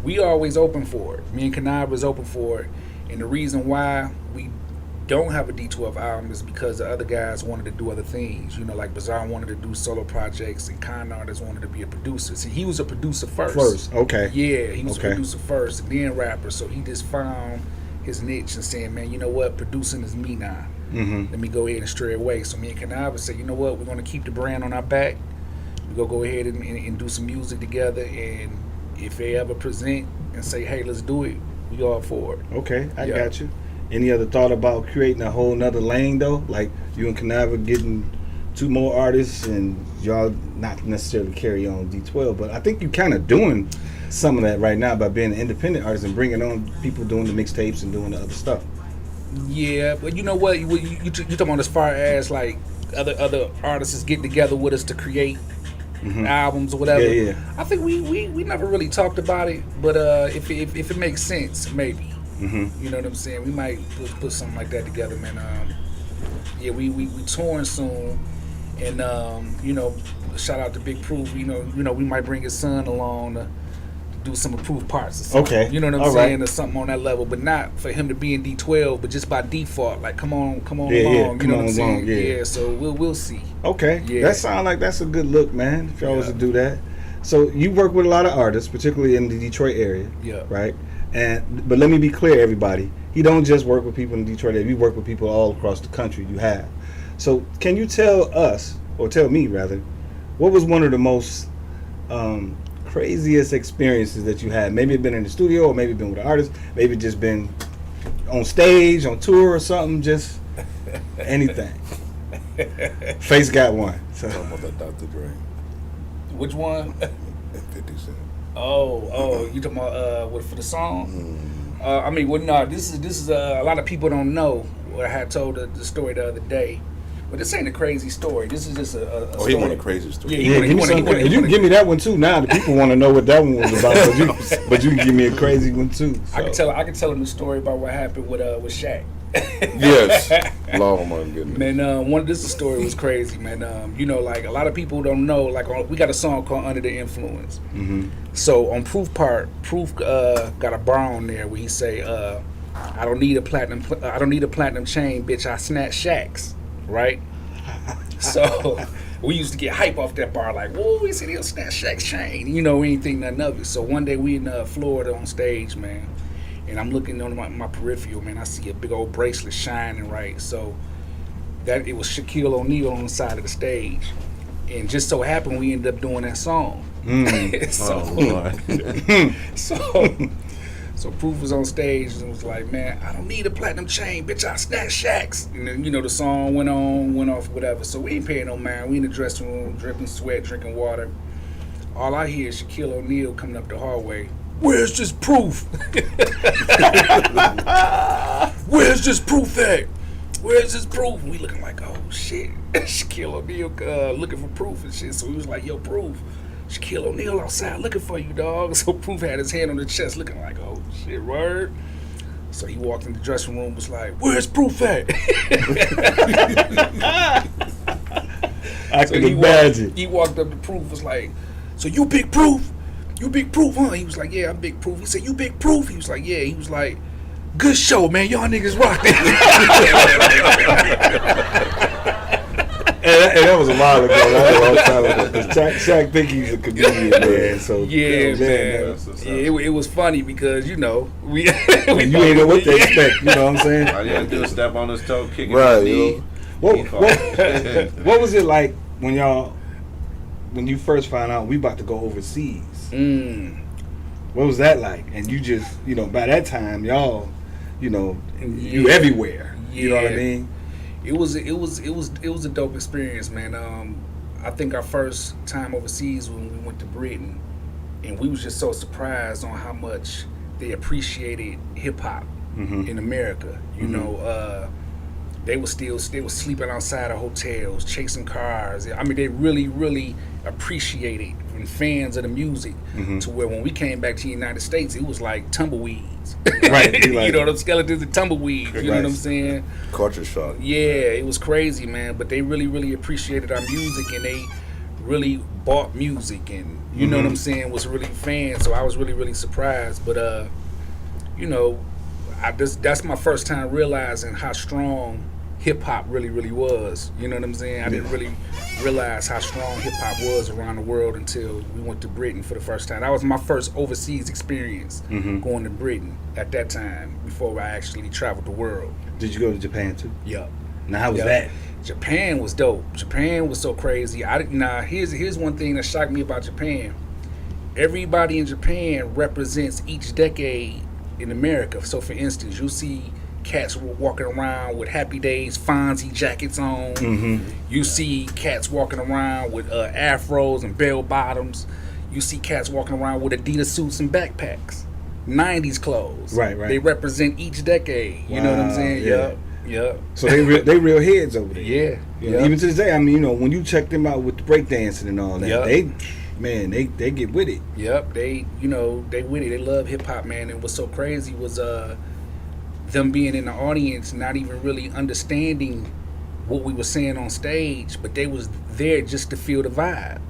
we always open for it. Me and Conniva is open for it, and the reason why we don't have a D12 album is because the other guys wanted to do other things. Like Bizarre wanted to do solo projects, and Con Artist wanted to be a producer. See, he was a producer first. Okay. Yeah, he was Okay. a producer first, and then rapper. So he just found his niche and saying, man, you know what, producing is me now. Mm-hmm. Let me go ahead and stray away. So me and Conniva said, you know what, we're going to keep the brand on our back. We're going to go ahead and do some music together, and if they ever present and say, hey, let's do it, we all for it. Okay, I Yeah. got you. Any other thought about creating a whole nother lane though? Like you and Conniva getting 2 more artists and y'all not necessarily carry on D12, but I think you're kind of doing some of that right now by being an independent artist and bringing on people doing the mixtapes and doing the other stuff. Yeah, but you know what? You talking about as far as like other artists getting together with us to create albums or whatever. Yeah, yeah. I think we never really talked about it, but if it makes sense, maybe. Mm-hmm. You know what I'm saying? We might put something like that together, man. We touring soon, and shout out to Big Proof. We might bring his son along to do some approved parts or something. Okay. You know what I'm All saying? right. Or something on that level, but not for him to be in D12, but just by default, like come on Yeah, along. yeah, You come know what on I'm saying? along, yeah. So we'll see. Okay, Yeah. that sounds like that's a good look, man. If y'all was Yeah. to do that, so you work with a lot of artists, particularly in the Detroit area, Yeah. right? But let me be clear, everybody. He don't just work with people in the Detroit area. You work with people all across the country. You have. So can you tell us, or tell me rather, what was one of the most craziest experiences that you had? Maybe it been in the studio, or maybe been with an artist, maybe just been on stage, on tour, or something. Just anything. Face got one. So. Talking about that Dr. Dre Which one? and 50 Cent. Oh, you talking about what for the song? Mm. This is a lot of people don't know what I had told the story the other day, but this ain't a crazy story. This is just a Oh, story. he want a crazy story. Yeah, Yeah, give me some. And you can give me that one too. Now the people want to know what that one was about, but you can give me a crazy one too. I can tell them the story about what happened with Shaq. Yes. Lord, my goodness. Man, this story was crazy, man. Like a lot of people don't know. Like we got a song called "Under the Influence." Mm-hmm. So on Proof got a bar on there where he say, "I don't need a platinum chain, bitch. I snatch Shaqs." Right. So we used to get hype off that bar, like, "Whoa, we said he'll snatch Shaq's chain." We ain't think nothing of it. So one day we in Florida on stage, man. And I'm looking on my peripheral, man. I see a big old bracelet shining, right? So that it was Shaquille O'Neal on the side of the stage, and just so happened we ended up doing that song. So Proof was on stage and was like, "Man, I don't need a platinum chain, bitch. I snatch Shaqs." And then the song went off, whatever. So we ain't paying no mind. We in the dressing room, dripping sweat, drinking water. All I hear is Shaquille O'Neal coming up the hallway. "Where's this Proof? Where's this Proof at? Where's this Proof?" We looking like, oh shit. Shaquille O'Neal looking for Proof and shit. So he was like, "Yo, Proof, Shaquille O'Neal outside looking for you, dog." So Proof had his hand on the chest looking like, oh shit, word. So he walked in the dressing room, was like, "Where's Proof at?" I can imagine. He walked up to Proof, was like, "So you Big Proof? You Big Proof, huh?" He was like, "Yeah, I'm Big Proof." He said, "You Big Proof?" He was like, "Yeah." He was like, "Good show, man. Y'all niggas rock it." And that was a while ago. That was a long time ago. 'Cause Shaq think he's a comedian, man. So Yeah, man. That's what's up. It was funny because we and you ain't know what to expect. You know what I'm saying? All you had to do is step on his toe, kick Right, his knee. What was it like when you first found out we about to go overseas? What was that like? And you just, by that time, y'all, you everywhere. You know what I Yeah. mean? It was a dope experience, man. I think our first time overseas when we went to Britain, and we was just so surprised on how much they appreciated hip hop in America. You know, they were sleeping outside of hotels, chasing cars. I mean, they really, really appreciated and fans of the music to where when we came back to the United States, it was like tumbleweeds. Right. You know, them skeletons and tumbleweeds. You know what I'm saying? Culture shock. Yeah, it was crazy, man. But they really, really appreciated our music, and they really bought music, and you know what I'm saying, was really fans. So I was really, really surprised. But you know, that's my first time realizing how strong hip hop really, really was. You know what I'm saying? I didn't really realize how strong hip hop was around the world until we went to Britain for the first time. That was my first overseas experience, going to Britain at that time, before I actually traveled the world. Did you go to Japan too? Yup. Now how was that? Japan was dope. Japan was so crazy. Here's one thing that shocked me about Japan. Everybody in Japan represents each decade in America. So for instance, you'll see cats walking around with Happy Days Fonzie jackets on. You see cats walking around with afros and bell bottoms. You see cats walking around with Adidas suits and backpacks. 90s clothes. Right. They represent each decade. You know what I'm saying? Yeah. So they real heads over there. Yeah. Even to this day, I mean, you know, when you check them out with the breakdancing and all that, they get with it. Yep. They with it. They love hip hop, man. And what's so crazy was them being in the audience, not even really understanding what we were saying on stage, but they was there just to feel the vibe.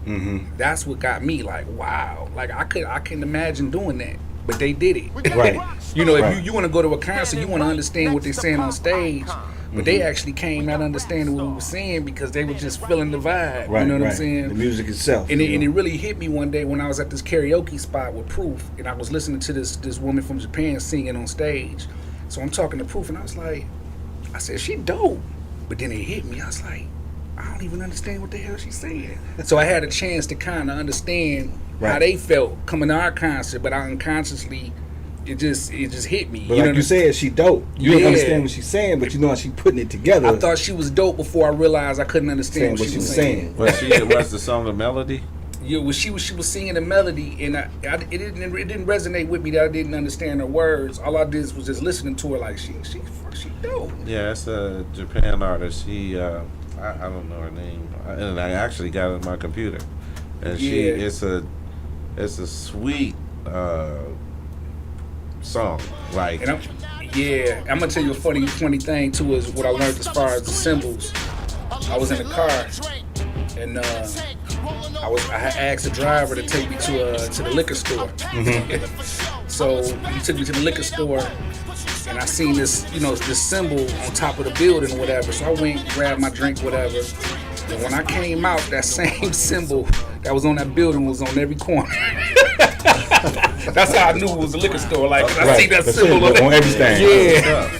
That's what got me like, wow. Like I couldn't imagine doing that, but they did it. Right. You know, if you want to go to a concert, you want to understand what they're saying on stage, but they actually came not understanding what we were saying because they were just feeling the vibe. Right, you know what right. I'm saying? The music itself. And it really hit me one day when I was at this karaoke spot with Proof, and I was listening to this woman from Japan singing on stage. So I'm talking to Proof, and I said, she dope. But then it hit me. I was like, I don't even understand what the hell she's saying. So I had a chance to kind of understand how they felt coming to our concert, but I unconsciously, it just hit me. But like you said, she dope. You don't understand what she's saying, but you know how she putting it together. I thought she was dope before I realized I couldn't understand what she was saying. Was the song a melody? Yeah, well, she was singing a melody, and it didn't resonate with me that I didn't understand her words. All I did was just listening to her like she dope. Yeah, it's a Japan artist. I don't know her name, and I actually got it on my computer. And it's a sweet song. Like, and I'm gonna tell you a funny thing too is what I learned as far as the symbols. I was in the car, and I had asked the driver to take me to the liquor store. So he took me to the liquor store, and I seen this symbol on top of the building or whatever. So I went, grabbed my drink, whatever. And when I came out, that same symbol that was on that building was on every corner. That's how I knew it was a liquor store. Like, I see that symbol on everything. Yeah.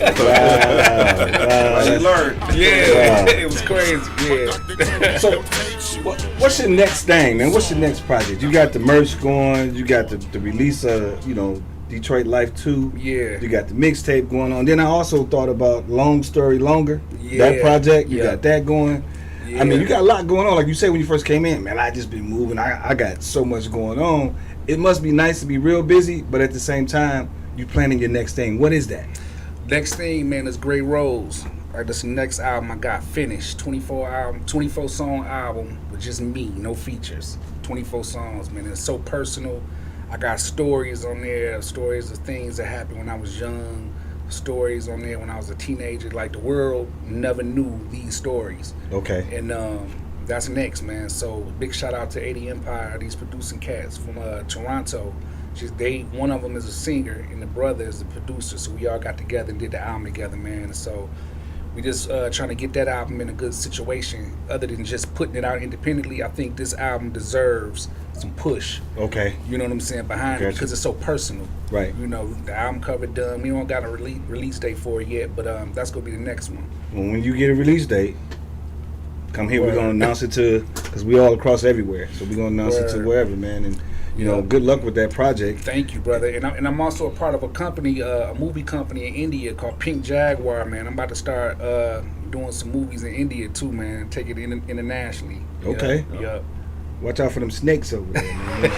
You learned. Yeah. It was crazy. Yeah. So, what's your next thing, man? What's your next project? You got the merch going. You got the release of, Detroit Life 2. Yeah. You got the mixtape going on. Then I also thought about Long Story Longer. Yeah. That project. You got that going. Yeah. I mean, you got a lot going on. Like you said when you first came in, man, I just been moving. I got so much going on. It must be nice to be real busy, but at the same time, you planning your next thing. What is that? Next thing, man, is Grey Rose. Right, that's the next album I got finished. 24 song album with just me, no features. 24 songs, man. It's so personal. I got stories on there, stories of things that happened when I was young, stories on there when I was a teenager. Like, the world never knew these stories. Okay. And that's next, man. So big shout out to 80 Empire, these producing cats from Toronto. One of them is a singer and the brother is the producer. So we all got together and did the album together, man. So we just trying to get that album in a good situation. Other than just putting it out independently, I think this album deserves some push. Okay. You know what I'm saying? Behind it, because it's so personal. Right. The album cover done. We don't got a release date for it yet, but that's gonna be the next one. Well, when you get a release date, come here. We're gonna announce it because we all across everywhere. So we're gonna announce it to wherever, man. And You know, good luck with that project. Thank you, brother. And I'm also a part of a company, a movie company in India called Pink Jaguar, man. I'm about to start doing some movies in India too, man. Take it internationally. Okay. Yup. Watch out for them snakes over there, man.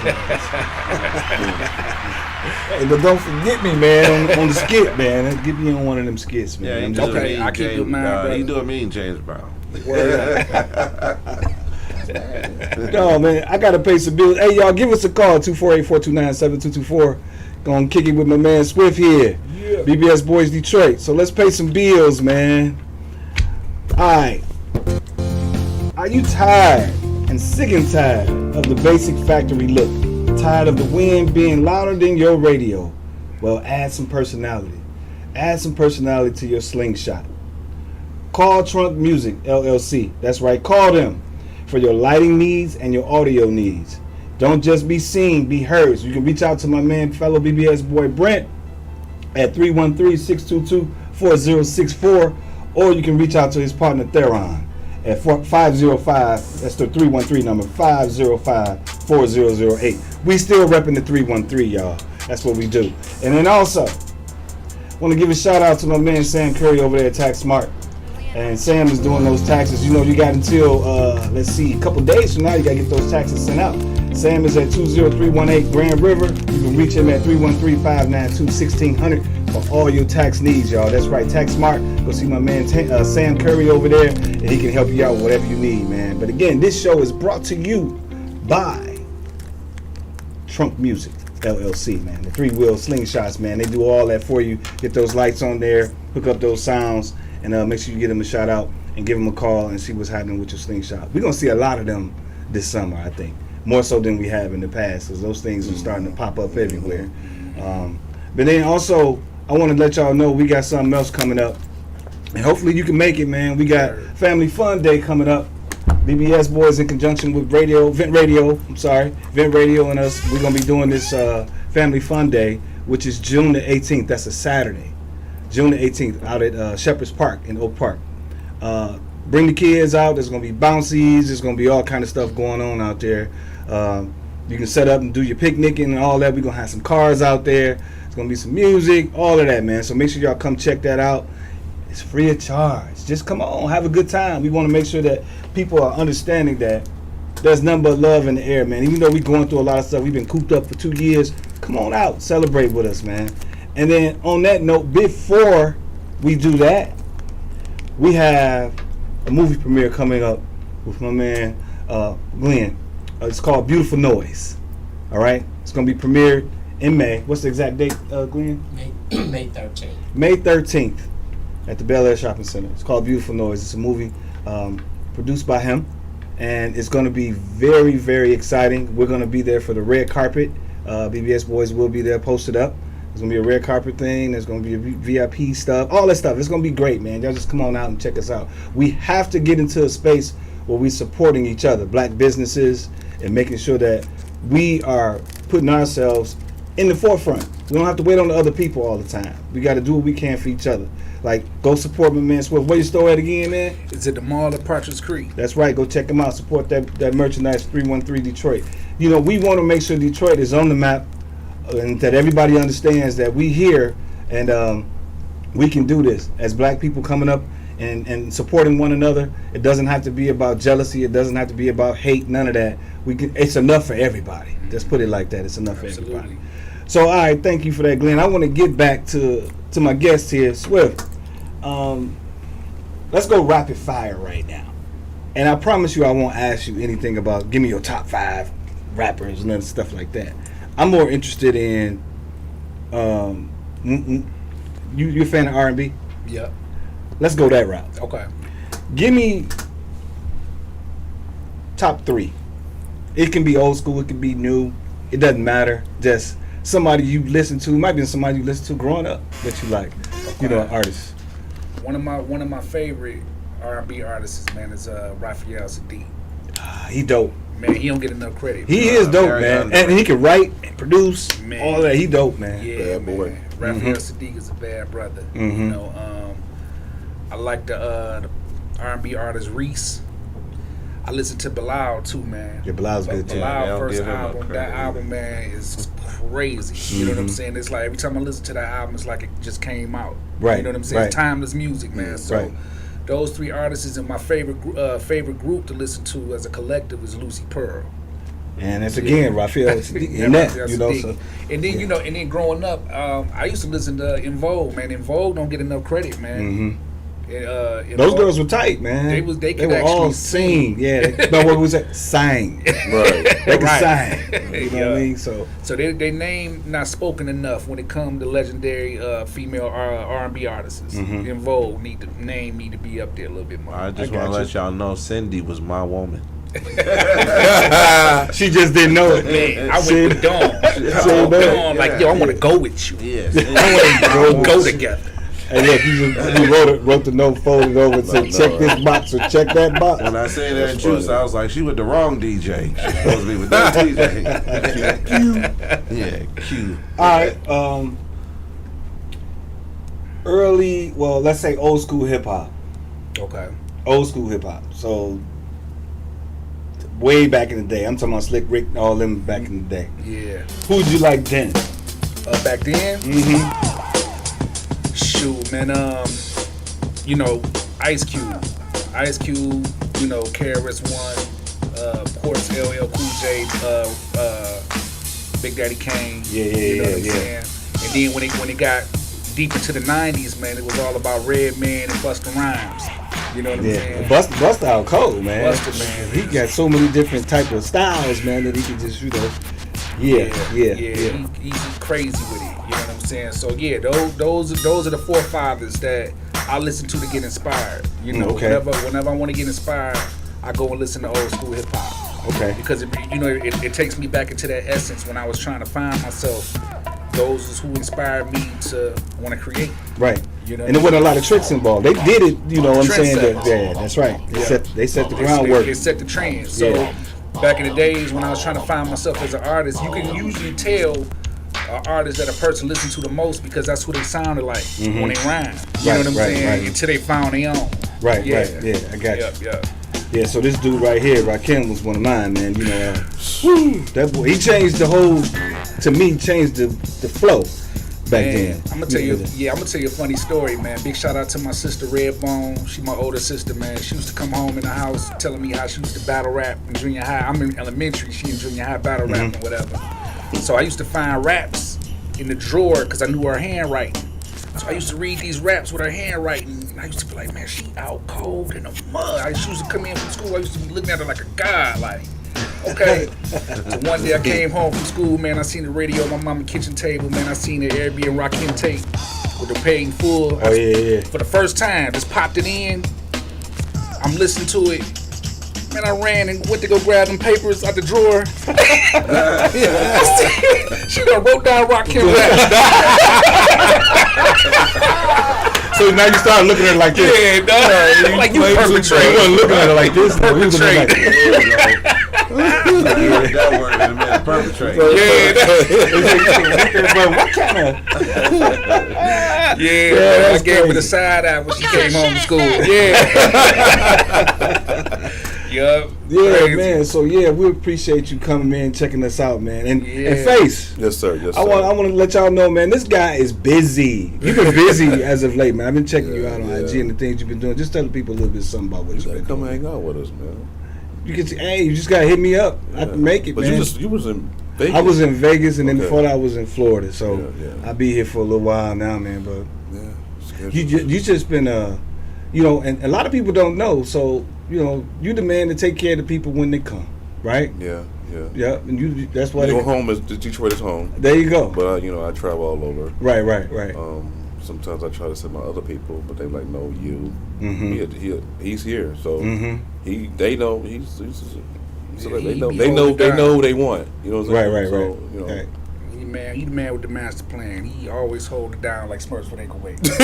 Hey, but don't forget me, man, on the skit, man. Get me on one of them skits, man. Yeah, I'm he just- do a Okay, mean I keep James, your mind, he brother. do a mean James Brown. No, man, I gotta pay some bills. Hey, y'all, give us a call, 248-429-7224. Gonna kick it with my man Swift here. Yeah. BBS Boys Detroit. So let's pay some bills, man. Alright. Are you tired and sick and tired of the basic factory look? Tired of the wind being louder than your radio? Well, add some personality. Add some personality to your slingshot. Call Trunk Music LLC. That's right, call them for your lighting needs and your audio needs. Don't just be seen, be heard. So you can reach out to my man, fellow BBS boy Brent at 313-622-4064, or you can reach out to his partner Theron at 505, that's the 313 number, 505-4008. We still repping the 313, y'all. That's what we do. And then also, want to give a shout out to my man Sam Curry over there at Tax Smart. And Sam is doing those taxes. You know, you got until, let's see, a couple days from now, you got to get those taxes sent out. Sam is at 20318 Grand River. You can reach him at 313-592-1600 for all your tax needs, y'all. That's right, Tax Smart. Go see my man Sam Curry over there, and he can help you out with whatever you need, man. But again, this show is brought to you by Trunk Music LLC, man. The 3-wheel slingshots, man. They do all that for you. Get those lights on there, hook up those sounds, and make sure you give them a shout out and give them a call and see what's happening with your slingshot. We're going to see a lot of them this summer, I think. More so than we have in the past, because those things are starting to pop up everywhere. But then also, I want to let y'all know we got something else coming up. And hopefully you can make it, man. We got Family Fun Day coming up. BBS Boys in conjunction with Vent Radio and us. We're going to be doing this Family Fun Day, which is June the 18th. That's a Saturday. June the 18th out at Shepherd's Park in Oak Park. Bring the kids out. There's going to be bouncies. There's going to be all kind of stuff going on out there. You can set up and do your picnicking and all that. We're going to have some cars out there. There's going to be some music, all of that, man. So make sure y'all come check that out. It's free of charge. Just come on, have a good time. We want to make sure that people are understanding that there's nothing but love in the air, man. Even though we're going through a lot of stuff, we've been cooped up for 2 years. Come on out, celebrate with us, man. And then on that note, before we do that, we have a movie premiere coming up with my man Glenn. It's called Beautiful Noise. All right, it's gonna be premiered in May. What's the exact date, Glenn? May 13th. May 13th at the Bel Air Shopping Center. It's called Beautiful Noise. It's a movie produced by him, and it's gonna be very, very exciting. We're gonna be there for the red carpet. BBS Boys will be there, posted up. There's going to be a red carpet thing. There's going to be a VIP stuff. All that stuff. It's going to be great, man. Y'all just come on out and check us out. We have to get into a space where we're supporting each other, black businesses, and making sure that we are putting ourselves in the forefront. We don't have to wait on the other people all the time. We got to do what we can for each other. Like, go support my man Swift. Where your store at again, man? It's at the mall at Partridge Creek. That's right. Go check them out. Support that merchandise, 313 Detroit. You know, we want to make sure Detroit is on the map, and that everybody understands that we here and we can do this as black people coming up and supporting one another. It doesn't have to be about jealousy. It doesn't have to be about hate. None of that. It's enough for everybody. Let's put it like that. It's enough for everybody. So, all right, thank you for that, Glenn. I want to get back to my guest here, Swift. Let's go rapid fire right now. And I promise you I won't ask you anything about give me your top 5 rappers and stuff like that. I'm more interested in you a fan of R&B? Yep. Let's go that route. Okay. Give me top 3. It can be old school, it can be new. It doesn't matter. Just somebody you listen to. It might be somebody you listen to growing up that you like. Okay. You know, an artist. One of my favorite R&B artists, man, is Raphael Sadiq. He dope. Man, he don't get enough credit. He is dope, man. And he can write and produce, man. All that. He dope, man. Yeah, bad boy. Raphael Sadiq is a bad brother. You know, I like the R&B artist Reese. I listen to Bilal too, man. Yeah, Bilal's good too. Bilal Yeah, first give him a album, that credit. album, man, is crazy. You know what I'm saying? It's like every time I listen to that album, it's like it just came out. Right, You know what I'm saying? right. It's timeless music, man. So Right. those three artists is my favorite group to listen to as a collective is Lucy Pearl. And it's again, Raphael, it's Yeah, in that, that's you know. big. So, And then and then growing up, I used to listen to In Vogue, man. In Vogue don't get enough credit, man. In those Vogue- girls were tight, man. They could were all actually sing. Yeah, no, what was that? Sang. Right. They could Right. sing. You know what I mean? So they name not spoken enough when it comes to legendary female R&B artists. In Vogue need to be up there a little bit more. I just I want got to let y'all know Cindy was my woman. she just didn't know it. Man, I See? went with Dawn. Dawn, like, yo, I want to go with you. Yes. I want to go together. Hey, look, you wrote the note, folded over, and said, check this box or check that box. When I say that in juice, I was like, she with the wrong DJ. She's supposed to be with that DJ. Yeah, Q. All right. Early, well, let's say old school hip hop. Okay. Old school hip hop. So, way back in the day. I'm talking about Slick Rick and all them back in the day. Yeah. Who'd you like then? Back then? Shoot, man. Ice Cube. KRS One. Of course, LL Cool J. Big Daddy Kane. Yeah. You know what I'm saying? And then when it got deep into the '90s, man, it was all about Redman and Busta Rhymes. You know what I'm Yeah, saying? Busta out cold, man. Busta, man. He got so many different type of styles, man, that he could just, Yeah. He's crazy with it. You know what I'm saying? So yeah, those are the forefathers that I listen to get inspired. You know, Okay. whenever I want to get inspired, I go and listen to old school hip hop. Okay. Because it takes me back into that essence when I was trying to find myself. Those is who inspired me to want to create. Right. You know, And there wasn't a lot of tricks involved. They did it, you know what I'm saying? Trendsetters. Yeah, that's right. They set the They groundwork. set the trend. So back in the days when I was trying to find myself as an artist, you can usually tell an artist that a person listens to the most because that's who they sounded like when they rhyme. You know what I'm saying? Right. Until they found their own. Right, Yeah. right. Yeah, I got you. Yep. Yeah, so this dude right here, Rakim, was one of mine, man. You know, that boy, he changed the whole, to me, changed the flow back then. I'm gonna tell you a funny story, man. Big shout out to my sister Redbone. She my older sister, man. She used to come home in the house telling me how she used to battle rap in junior high. I'm in elementary, she in junior high battle rap and whatever. So I used to find raps in the drawer because I knew her handwriting. So I used to read these raps with her handwriting. And I used to be like, man, she out cold in the mud. She used to come in from school. I used to be looking at her like a god, like, okay. So one day I came home from school, man. I seen the radio on my mama's kitchen table, man. I seen the Airbnb and Rakim tape with the paid in full. Oh, yeah. For the first time, just popped it in. I'm listening to it. Man, I ran and went to go grab them papers out the drawer. She done wrote down Rakim rap. So now you start looking at her like this. Yeah, no, like you perpetrating. You weren't looking at her like this. No, you was looking like, That word in a minute. Perpetrate. what kind of? Yeah, I that's gave her the crazy. side eye when she came home from school. Yup. Yeah, Crazy. man. So yeah, we appreciate you coming, man, checking us out, man. And Face. Yes, sir. Yes, sir. I want to let y'all know, man. This guy is busy. You've been busy as of late, man. I've been checking you out on IG and the things you've been doing. Just tell the people a little bit something about what you've been Come doing. hang out with us, man. You just gotta hit me up. I can make it, But man. you was in Vegas. I was in Vegas, and then Okay. before that, I was in Florida. So Yeah. I'll be here for a little while now, man. But Yeah. you just been you know, and a lot of people don't know. So you know, you the man to take care of the people when they come, right? Yeah. Yeah, and that's why Your home is Detroit is home. There you go. But I travel all over. Right. Sometimes I try to send my other people, but they're like, no, you. Mhm. He's here, so Mhm. they know he's so Yeah, they he know be they know holding they down. know who they want. You know what I'm saying? Right. So, you know, Right. He the man with the master plan. He always hold it down like Smurfs when they go away. Yeah,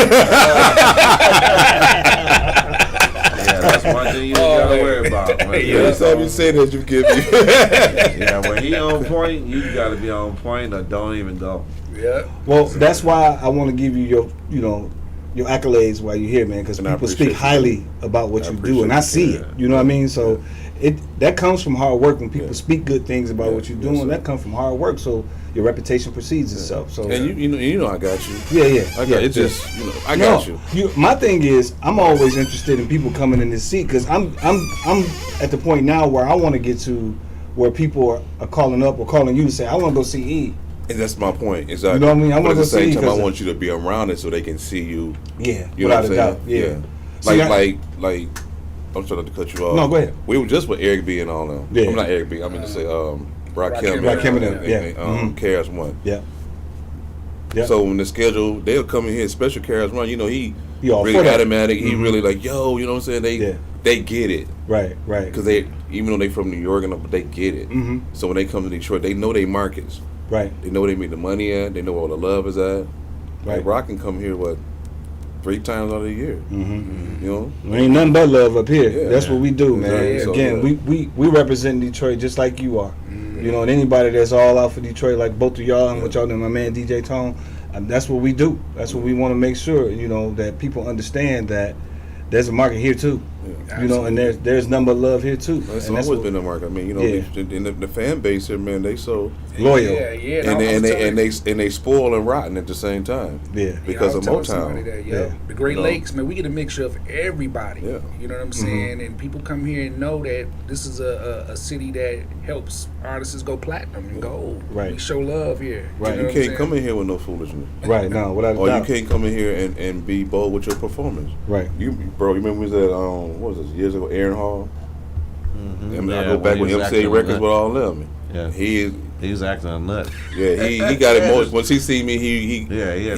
that's one thing you ain't gotta worry about. Man. Every time you say that, you give me. Yeah, when he on point, you gotta be on point or don't even go. Yeah. Well, that's why I want to give you your accolades while you're here, man. Because And I people speak appreciate highly about what I you do, and I appreciate see it. it. You know what I mean? So that comes from hard work. When people speak good things about Yeah, what you're yes, doing, sir. that comes from hard work. So your reputation precedes itself. So And you know I got you. yeah. I got it's just I got you. My thing is, I'm always interested in people coming in this seat because I'm at the point now where I want to get to where people are calling up or calling you to say, I want to go see E. And that's my point. Exactly. You know what I mean? I But wanna at the go see same you time, I 'cause want you to be around it so they can see you. Yeah, You know without what I'm a doubt. saying? Yeah. Like. I'm sorry to cut you off. No, go ahead. We were just with Eric B and all them. Yeah. I'm not Eric B. I mean to say Brock Kim. Brock Kim and them, yeah. And KRS One. Yeah. Yeah. So when the schedule, they'll come in here, especially KRS One. You know he all really for that. automatic. He really like yo. You know what I'm saying? They get it. Right. Because they even though they from New York and but they get it. Mm-hmm. So when they come to Detroit, they know they markets. Right. They know where they make the money at. They know where all the love is at. Right. Like Rock can come here 3 times out of the year. Mm-hmm. You know, there ain't nothing but love up here. Yeah. That's what we do, man. Exactly. So, Again, we represent Detroit just like you are. You know, and anybody that's all out for Detroit, like both of y'all and what y'all do, my man DJ Tone, that's what we do. That's what we want to make sure, you know, that people understand that there's a market here too. Yeah, you know, and there's number of love here too. That's and always been the market. I mean, you know, the fan base here, man, they so loyal. Yeah. And they spoil and rotten at the same time. Yeah, because of Motown. Motown. The Great Lakes, man, we get a mixture of everybody. Yeah. You know what I'm saying? And people come here and know that this is a city that helps artists go platinum and gold. Right. We show love here. Right. You can't come in here with no foolishness. Right. No, without a Or doubt. you can't come in here and be bold with your performance. Right. Bro, you remember we was at what was this years ago, Aaron Hall? I go back with MCA Records with all them. Yeah. He was acting a nut. Yeah, he got emotional. Once he see me, he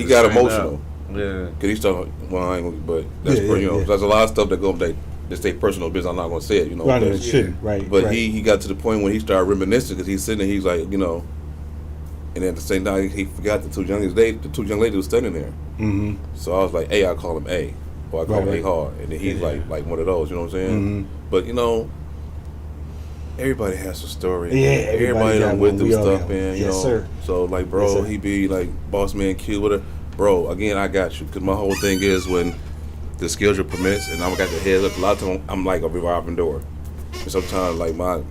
got emotional. Yeah. Cause he started. Well, I ain't gonna, but that's you know, there's a lot of stuff that go they stay personal business. I'm not gonna say it, you know. Right, but it shouldn't. Right. but right. he got to the point when he started reminiscing because he's sitting there, he's like, you know, and at the same time he forgot the two young ladies was standing there. Mm-hmm. So I was like, I call him A, or I call him Right. A hard, and then he's like one of those, you know what I'm saying? Mm-hmm. But you know, everybody has a story. Yeah, everybody got done went one. through We all stuff, got man. one. You Yes, know, sir. so like, bro, Yes, sir. he be like, boss man, Q, whatever. Bro, again, I got you, because my whole thing is when the schedule permits, and I'm got the heads up. A lot of times, I'm like a revolving door. And sometimes, like my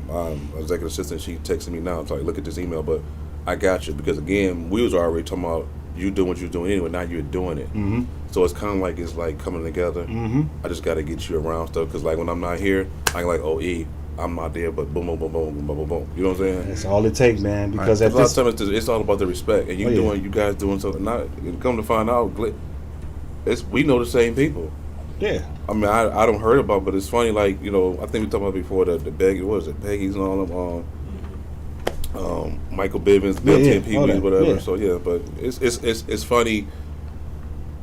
executive assistant, she texting me now, so like, look at this email, but I got you, because again, we was already talking about you doing what you're doing anyway. Now you're doing it, so it's kind of like it's like coming together. I just got to get you around stuff, because like when I'm not here, I can like, oh E, I'm not there, but boom, boom, boom, boom, boom, boom, boom. You know what I'm saying? That's all it takes, man. Because A at lot this, of times it's all about the respect, and you guys doing something. Not come to find out, we know the same people. yeah, I mean, I don't heard about, but it's funny. Like, you know, I think we talked about before the Beggy, what was it, Peggy's and all them, Michael Bivins, Bill yeah, T. all that, whatever. yeah. So yeah, but it's funny.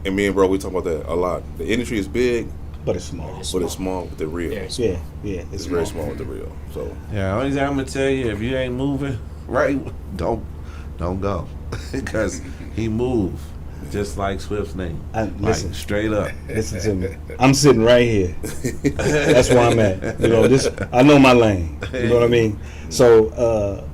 And me and bro, we talk about that a lot. The industry is big, but it's small. but it's small with the real. Yeah, It's very small with the real. So Yeah, only thing I'm gonna tell you, if you ain't moving right, don't go, because he moved just like Swift's name. Listen. Like, straight up. Listen to me. I'm sitting right here. That's where I'm at. You know, I know my lane. You know what I mean? So,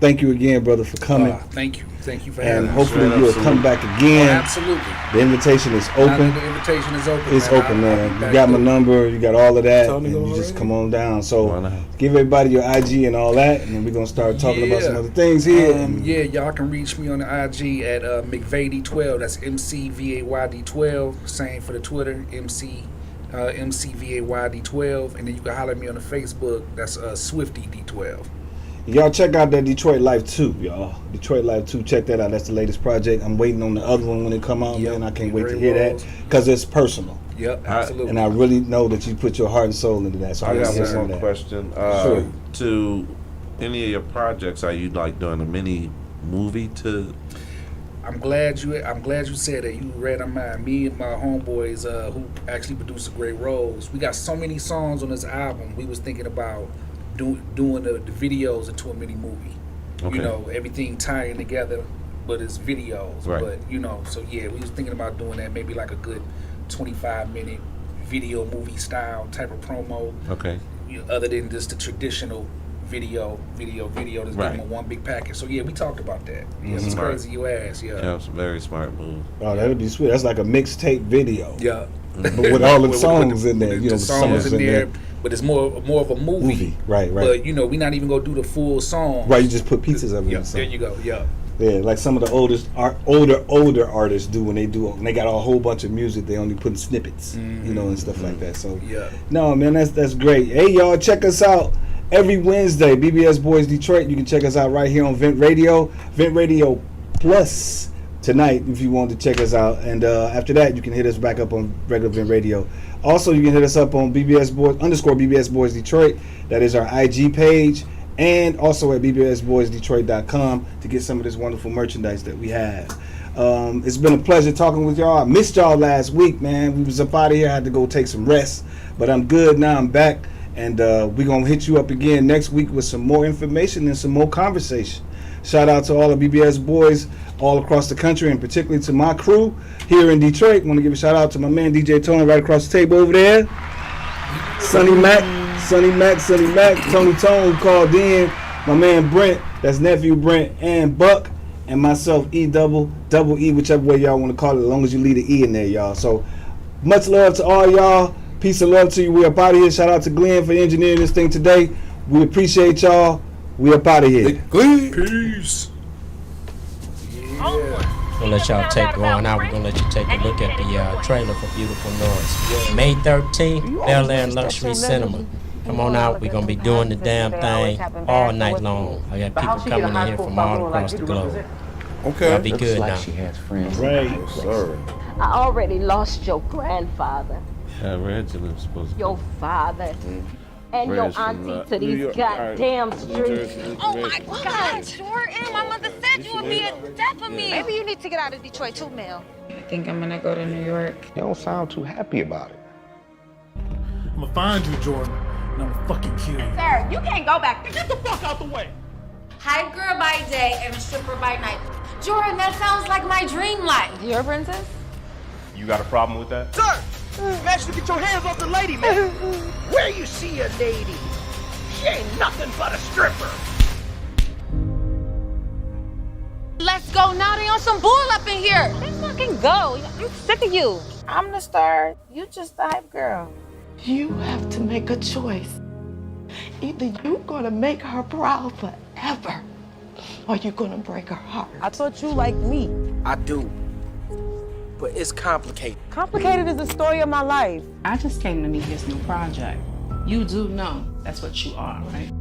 thank you again, brother, for coming. Thank you for And having me. hopefully Straight you'll up, come back Oh, again. absolutely. The invitation is Now that open. the invitation is open. It's man, open, I'll man. be You back got my through. number. You got all of that. Tell me And you already. just come on down. So Why not? give everybody your IG and all that, and then we're going to start talking about some other things here. Yeah, y'all can reach me on the IG at McVady12. That's MCVAYD12. Same for the Twitter, MCVAYD12. And then you can holler at me on the Facebook. That's SwiftyD12. Y'all check out that Detroit Life 2, y'all. Detroit Life 2, check that out. That's the latest project. I'm waiting on the other one when it come out, Yep. man. I can't wait to Great hear roles. that because it's personal. Yep, absolutely. And I really know that you put your heart and soul into that. So I I got want to hear one some of more that. question. Sure. To any of your projects, are you like doing a mini movie to? I'm glad you said that. You read my mind. Me and my homeboys who actually produce great roles. We got so many songs on this album. We was thinking about doing the videos into a mini movie. Okay. You know, everything tying together, but it's videos. Right. But you know, so yeah, we was thinking about doing that. Maybe like a good 25-minute video movie style type of promo. Okay. Other than just the traditional video that's Right. done in one big package. So yeah, we talked about that. Yeah, it's Smart. crazy you asked. Yeah, it's a very smart move. Oh, that'd be sweet. That's like a mixtape video. Yeah. But with all the songs in there, you know, the songs in there, but it's more of a movie. Right. But you know, we not even gonna do the full song. Right, you just put pieces of it. Yeah, in the song. there you go. Yeah. Yeah, like some of the older artists do when they got a whole bunch of music. They only put snippets, you know, and stuff like that. So yeah, no, man, that's great. Hey, y'all, check us out every Wednesday. BBS Boys Detroit. You can check us out right here on Vent Radio Plus tonight if you want to check us out. And after that, you can hit us back up on regular Vent Radio. Also, you can hit us up on BBS Boys Detroit. That is our IG page. And also at bbsboysdetroit.com to get some of this wonderful merchandise that we have. It's been a pleasure talking with y'all. I missed y'all last week, man. We was up out of here. I had to go take some rest. But I'm good now. I'm back. And we're going to hit you up again next week with some more information and some more conversation. Shout out to all the BBS boys all across the country, and particularly to my crew here in Detroit. I want to give a shout out to my man DJ Tony right across the table over there. Sonny Mac, Tony Tone who called in, my man Brent, that's nephew Brent, and Buck, and myself, double E, whichever way y'all want to call it, as long as you leave the E in there, y'all. So much love to all y'all. Peace and love to you. We up out of here. Shout out to Glenn for engineering this thing today. We appreciate y'all. We up out of here. Glenn. Peace. We'll let y'all take going out. We're going to let you take a look at the trailer for Beautiful Noise. May 13th, Bel Air Luxury Cinema. Come on out. We're going to be doing the damn thing all night long. I got people coming in here from all across the globe. Okay. Y'all be good now. She has friends. Right. Yes, sir. I already lost your grandfather, Regula's supposed to your father, and your auntie to these goddamn streets. Oh my God, Jordan! My mother said you would be a death of me. Maybe you need to get out of Detroit too, Mel. I think I'm gonna go to New York. You don't sound too happy about it. I'm gonna find you, Jordan, and I'm gonna fucking kill you. Sir, you can't go back. Get the fuck out the way. Hype girl by day and a stripper by night. Jordan, that sounds like my dream life. Your princess? You got a problem with that? Sir! Man, you get your hands off the lady, man. Where you see a lady? She ain't nothing but a stripper. Let's go now. They on some bull up in here. Let's fucking go. I'm sick of you. I'm the star. You just the hype girl. You have to make a choice. Either you're gonna make her proud forever, or you're gonna break her heart. I thought you liked me. I do. But it's complicated. Complicated is the story of my life. I just came to meet his new project. You do know that's what you are, right?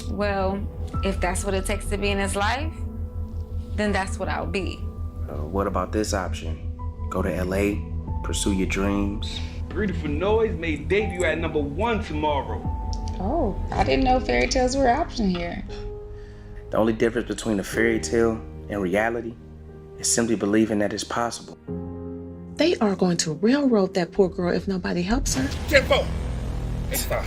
Well, if that's what it takes to be in his life, then that's what I'll be. What about this option? Go to LA, pursue your dreams. Beautiful Noise may debut at #1 tomorrow. Oh, I didn't know fairy tales were an option here. The only difference between a fairy tale and reality is simply believing that it's possible. They are going to railroad that poor girl if nobody helps her. Tempo! Stop.